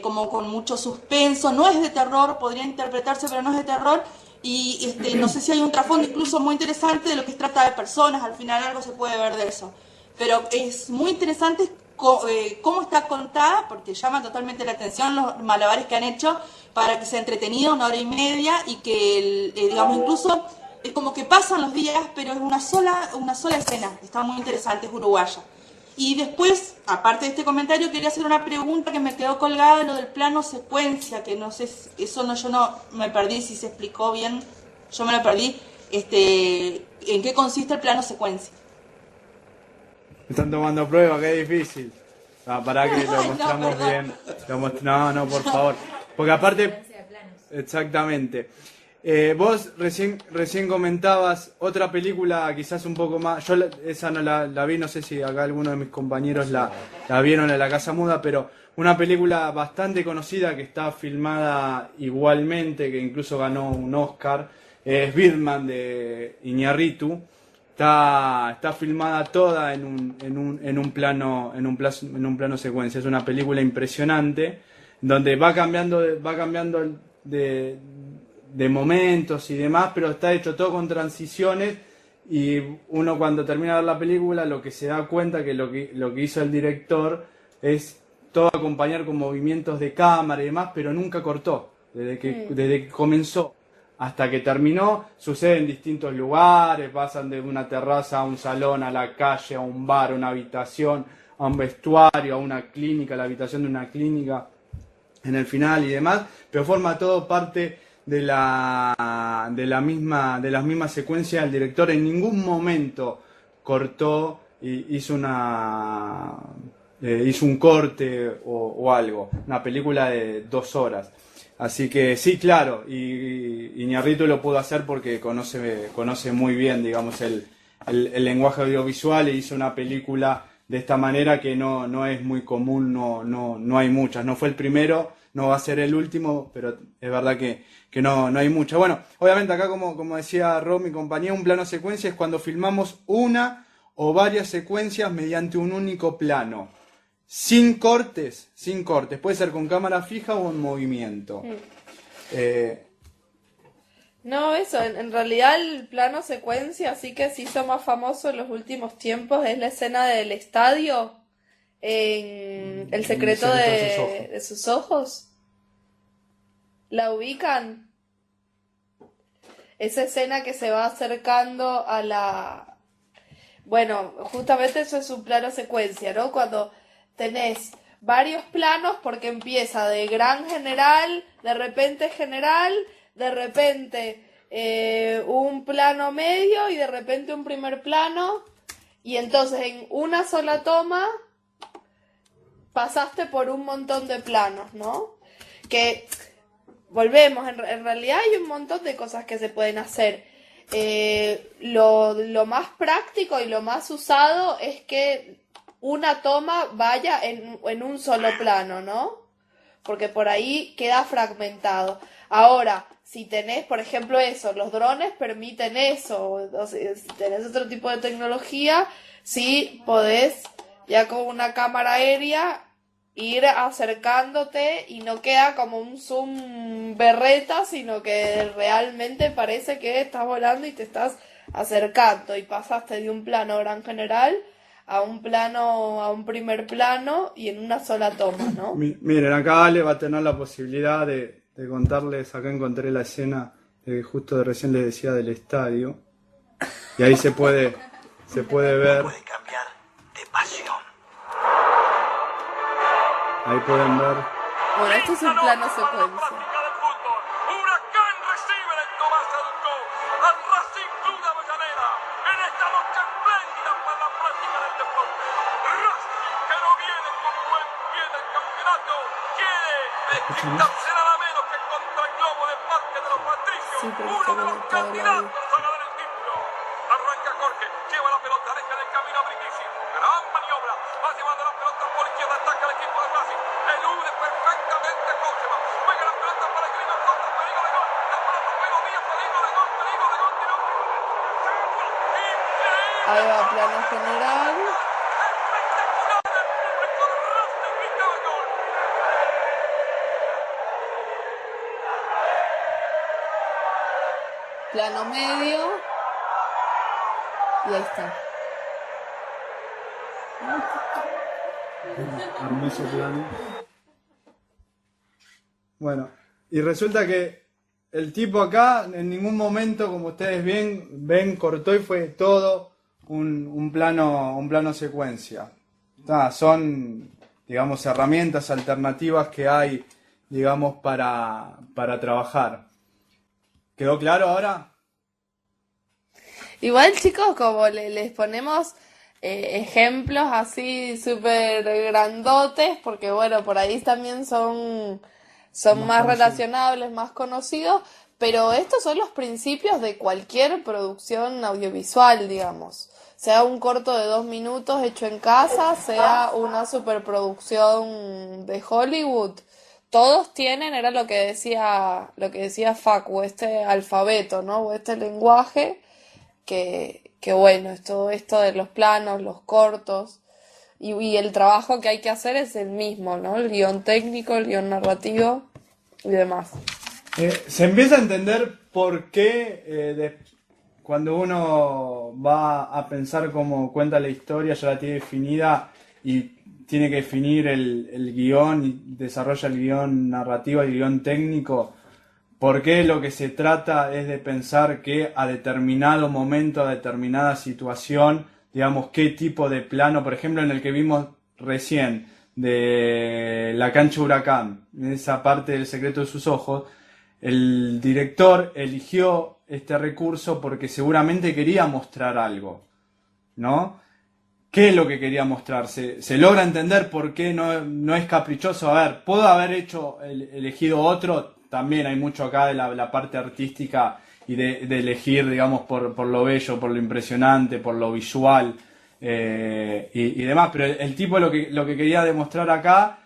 como con mucho suspenso, no es de terror, podría interpretarse, pero no es de terror. Y no sé si hay un trasfondo incluso muy interesante de lo que se trata de personas, al final algo se puede ver de eso. Pero es muy interesante cómo está contada, porque llama totalmente la atención los malabares que han hecho para que sea entretenido, 1 hora y media, y que, digamos, incluso es como que pasan los días, pero es una sola escena. Está muy interesante, es uruguaya. Y después, aparte de este comentario, quería hacer una pregunta que me quedó colgada de lo del plano secuencia, que no sé, yo no me perdí, si se explicó bien, yo me lo perdí. ¿En qué consiste el plano secuencia? Están tomando prueba, qué difícil. Para que lo mostramos no, bien. No, por favor. Porque aparte, exactamente. Vos recién comentabas otra película quizás un poco más, yo esa no la vi, no sé si acá alguno de mis compañeros la vieron en La Casa Muda, pero una película bastante conocida que está filmada igualmente, que incluso ganó un Oscar, es Birdman de Iñárritu. Está filmada toda en un plano secuencia. Es una película impresionante donde va cambiando de momentos y demás, pero está hecho todo con transiciones y uno cuando termina de ver la película lo que se da cuenta que lo que hizo el director es todo acompañar con movimientos de cámara y demás, pero nunca cortó. Desde que comenzó hasta que terminó, sucede en distintos lugares, pasan de una terraza a un salón, a la calle, a un bar, a una habitación, a un vestuario, a una clínica, la habitación de una clínica en el final y demás, pero forma todo parte de las mismas secuencias. El director en ningún momento cortó y hizo un corte o algo, una película de 2 horas. Así que sí, claro, y Iñárritu lo pudo hacer porque conoce muy bien, digamos, el lenguaje audiovisual, e hizo una película de esta manera que no es muy común, no hay muchas. No fue el primero, no va a ser el último, pero es verdad que no hay muchas. Bueno, obviamente acá, como decía Rob, mi compañía, un plano secuencia es cuando filmamos una o varias secuencias mediante un único plano. Sin cortes, puede ser con cámara fija o en movimiento. No, eso, en realidad el plano secuencia, así que se hizo más famoso en los últimos tiempos, es la escena del estadio en El secreto de sus ojos. ¿La ubican? Esa escena que se va acercando a la... Bueno, justamente eso es un plano secuencia, ¿no? Cuando tenés varios planos, porque empieza de gran general, de repente un plano medio y de repente un primer plano, y entonces en una sola toma pasaste por un montón de planos, ¿no? Que volvemos, en realidad hay un montón de cosas que se pueden hacer. Lo más práctico y lo más usado es que una toma vaya en un solo plano, ¿no? Porque por ahí queda fragmentado. Ahora, si tenés, por ejemplo, los drones permiten eso, o sea, si tenés otro tipo de tecnología, sí podés, ya con una cámara aérea, ir acercándote y no queda como un zoom berreta, sino que realmente parece que estás volando y te estás acercando y pasaste de un plano gran general a un primer plano y en una sola toma, ¿no? Miren, acá Ale va a tener la posibilidad de contarles. Acá encontré la escena que justo de recién les decía del estadio, y ahí se puede ver. Puede cambiar de pasión. Ahí pueden ver. Bueno, esto es un plano secuencia. Huracán recibe el Tomás Adulcó al Racing Club de Avellaneda en esta noche espléndida para la práctica del deporte. Racing, que no viene con buen pie del campeonato, quiere desquitarse nada menos que contra el Globo de Parque de los Patricios, Sí, pero uno está de los conectado el candidatos audio. a ganar el título. Arranca Jorge, lleva la pelota, deja en el camino a Brindisi. Gran maniobra, va llevando la pelota por izquierda, ataca el equipo de Racing. Elude perfectamente Córdoba. Juega la pelota para Grima, corta, peligro de gol. La pelota pegó Díaz, peligro de gol, tiró. Increíble. Ahí va, plano general. Espectacular, el público de Racing gritaba gol. Plano medio. Y ahí está. Hermoso plano. Bueno, y resulta que el tipo acá en ningún momento, como ustedes ven, cortó, y fue todo un plano secuencia. Son, digamos, herramientas alternativas que hay, digamos, para trabajar. ¿Quedó claro ahora? Igual, chicos, como les ponemos ejemplos así súper grandotes, porque bueno, por ahí también son más relacionables, más conocidos, pero estos son los principios de cualquier producción audiovisual, digamos. Sea un corto de 2 minutos hecho en casa, sea una superproducción de Hollywood. Todos tienen, era lo que decía Facu, este alfabeto, ¿no? O este lenguaje que bueno, es todo esto de los planos, los cortos, y el trabajo que hay que hacer es el mismo, ¿no? El guión técnico, el guión narrativo y demás. Se empieza a entender por qué cuando uno va a pensar cómo cuenta la historia, ya la tiene definida y tiene que definir el guión y desarrolla el guión narrativo, el guión técnico, porque lo que se trata es de pensar que a determinado momento, a determinada situación, digamos, qué tipo de plano, por ejemplo, en el que vimos recién de la cancha Huracán, en esa parte del secreto de sus ojos, el director eligió este recurso porque seguramente quería mostrar algo, ¿no? ¿Qué es lo que quería mostrar? Se logra entender por qué no es caprichoso. A ver, puedo haber elegido otro, también hay mucho acá de la parte artística y de elegir, digamos, por lo bello, por lo impresionante, por lo visual y demás, pero el tipo lo que quería demostrar acá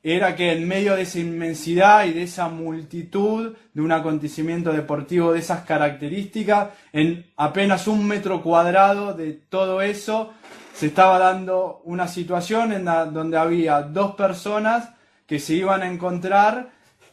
era que en medio de esa inmensidad y de esa multitud de un acontecimiento deportivo de esas características, en apenas 1 metro cuadrado de todo eso, se estaba dando una situación donde había 2 personas que se iban a encontrar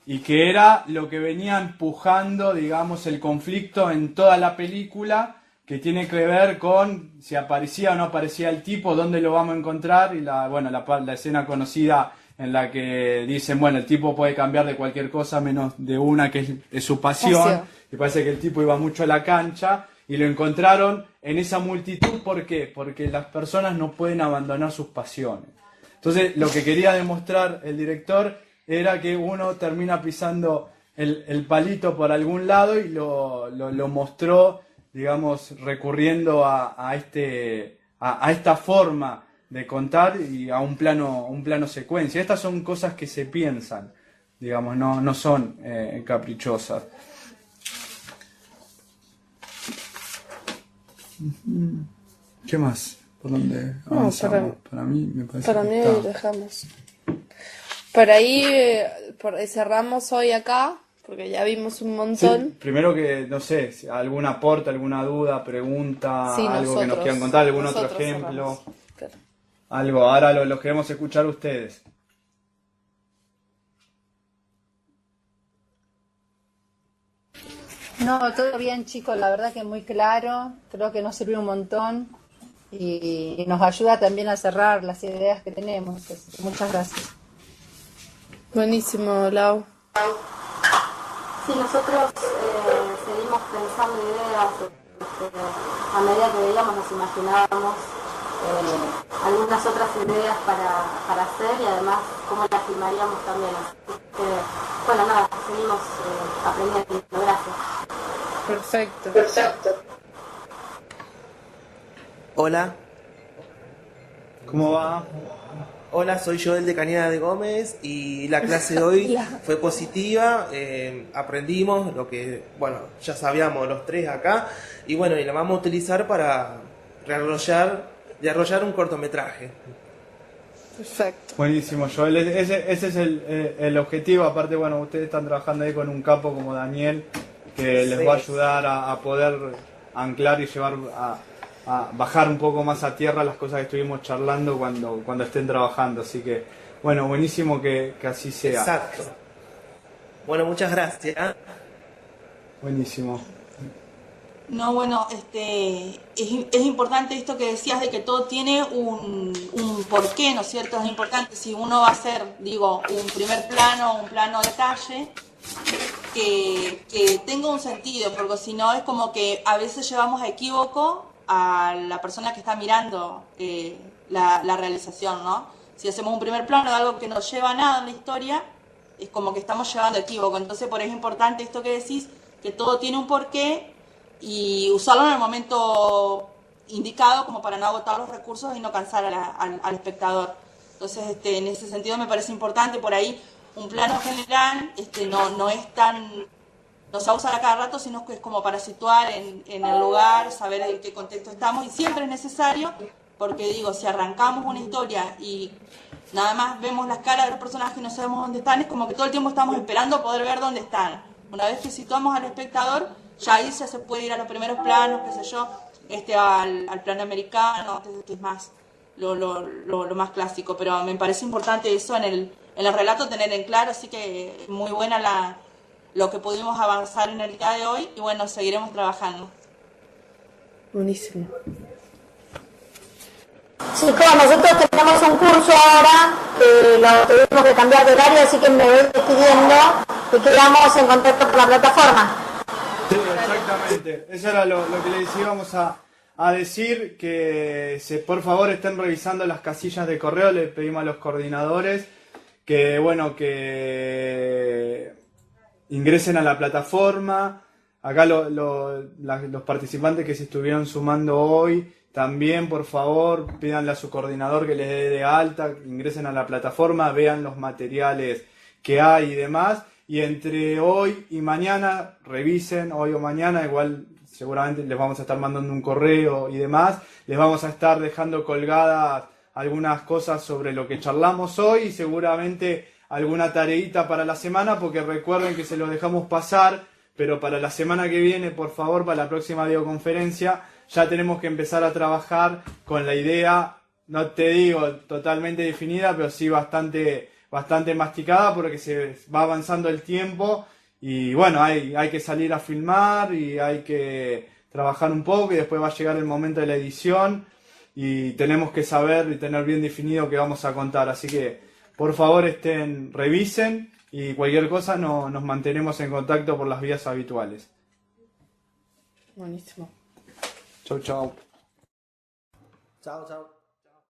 y que era lo que venía empujando, digamos, el conflicto en toda la película, que tiene que ver con si aparecía o no aparecía el tipo, dónde lo vamos a encontrar, y la escena conocida en la que dicen, bueno, el tipo puede cambiar de cualquier cosa menos de una que es su pasión, y parece que el tipo iba mucho a la cancha, y lo encontraron en esa multitud. ¿Por qué? Porque las personas no pueden abandonar sus pasiones. Entonces, lo que quería demostrar el director era que uno termina pisando el palito por algún lado, y lo mostró, digamos, recurriendo a esta forma de contar y a un plano secuencia. Estas son cosas que se piensan, digamos, no son caprichosas. ¿Qué más? ¿Por dónde avanzamos? Para mí me parece Para que mí está. dejamos. Por ahí cerramos hoy acá, porque ya vimos un montón. Sí, primero que, no sé, si algún aporte, alguna duda, pregunta, Sí, algo que nos quieran contar, algún otro nosotros ejemplo, cerramos. Claro. algo. Ahora los queremos escuchar ustedes. No, todo bien, chicos, la verdad que muy claro, creo que nos sirvió un montón y nos ayuda también a cerrar las ideas que tenemos. Muchas gracias. Buenísimo, Lau. Sí, nosotros seguimos pensando ideas, a medida que veíamos nos imaginábamos algunas otras ideas para hacer, y además cómo las filmaríamos también. Así que, bueno, nada, seguimos aprendiendo. Gracias. Perfecto. Hola, ¿Cómo va? hola, soy Joel de Cañada de Gómez y la clase de hoy fue positiva, aprendimos lo que, bueno, ya sabíamos los 3 acá, y bueno, y la vamos a utilizar para desarrollar un cortometraje. Perfecto. Buenísimo, Joel. Ese es el objetivo. Aparte, bueno, ustedes están trabajando ahí con un capo como Daniel, que les va a ayudar a poder anclar y llevar a bajar un poco más a tierra las cosas que estuvimos charlando cuando estén trabajando. Así que, bueno, buenísimo que así sea. Exacto. Bueno, muchas gracias. Buenísimo. No, bueno, es importante esto que decías de que todo tiene un porqué, ¿no es cierto? Es importante si uno va a hacer, digo, un primer plano, un plano detalle, que tenga un sentido, porque si no es como que a veces llevamos a equívoco a la persona que está mirando la realización, ¿no? Si hacemos un primer plano de algo que no lleva a nada en la historia, es como que estamos llevando a equívoco. Entonces, por eso es importante esto que decís, que todo tiene un porqué, y usarlo en el momento indicado como para no agotar los recursos y no cansar al espectador. Entonces, en ese sentido me parece importante. Por ahí un plano general no es tan, no se usa a cada rato, sino que es como para situar en el lugar, saber en qué contexto estamos, y siempre es necesario, porque digo, si arrancamos una historia y nada más vemos las caras de los personajes y no sabemos dónde están, es como que todo el tiempo estamos esperando poder ver dónde están. Una vez que situamos al espectador, ya ahí ya se puede ir a los primeros planos, qué sé yo, al plano americano, que es más lo más clásico. Pero me parece importante eso en el relato tener en claro, así que muy buena lo que pudimos avanzar en el día de hoy, y bueno, seguiremos trabajando. Buenísimo. Chicos, nosotros tenemos un curso ahora, lo tuvimos que cambiar de horario, así que me voy despidiendo y quedamos en contacto por la plataforma. Sí, exactamente. Eso era lo que les íbamos a decir, que por favor estén revisando las casillas de correo. Le pedimos a los coordinadores que ingresen a la plataforma. Acá los participantes que se estuvieron sumando hoy, también por favor pídanle a su coordinador que les dé de alta, ingresen a la plataforma, vean los materiales que hay y demás. Y entre hoy y mañana, revisen, hoy o mañana, igual seguramente les vamos a estar mandando un correo y demás. Les vamos a estar dejando colgadas algunas cosas sobre lo que charlamos hoy y seguramente alguna tareita para la semana, porque recuerden que se lo dejamos pasar, pero para la semana que viene, por favor, para la próxima videoconferencia, ya tenemos que empezar a trabajar con la idea, no te digo totalmente definida, pero sí bastante masticada, porque se va avanzando el tiempo y bueno, hay que salir a filmar y hay que trabajar un poco y después va a llegar el momento de la edición y tenemos que saber y tener bien definido qué vamos a contar. Así que por favor revisen y cualquier cosa nos mantenemos en contacto por las vías habituales. Buenísimo. Chau, chau. Chao, chao.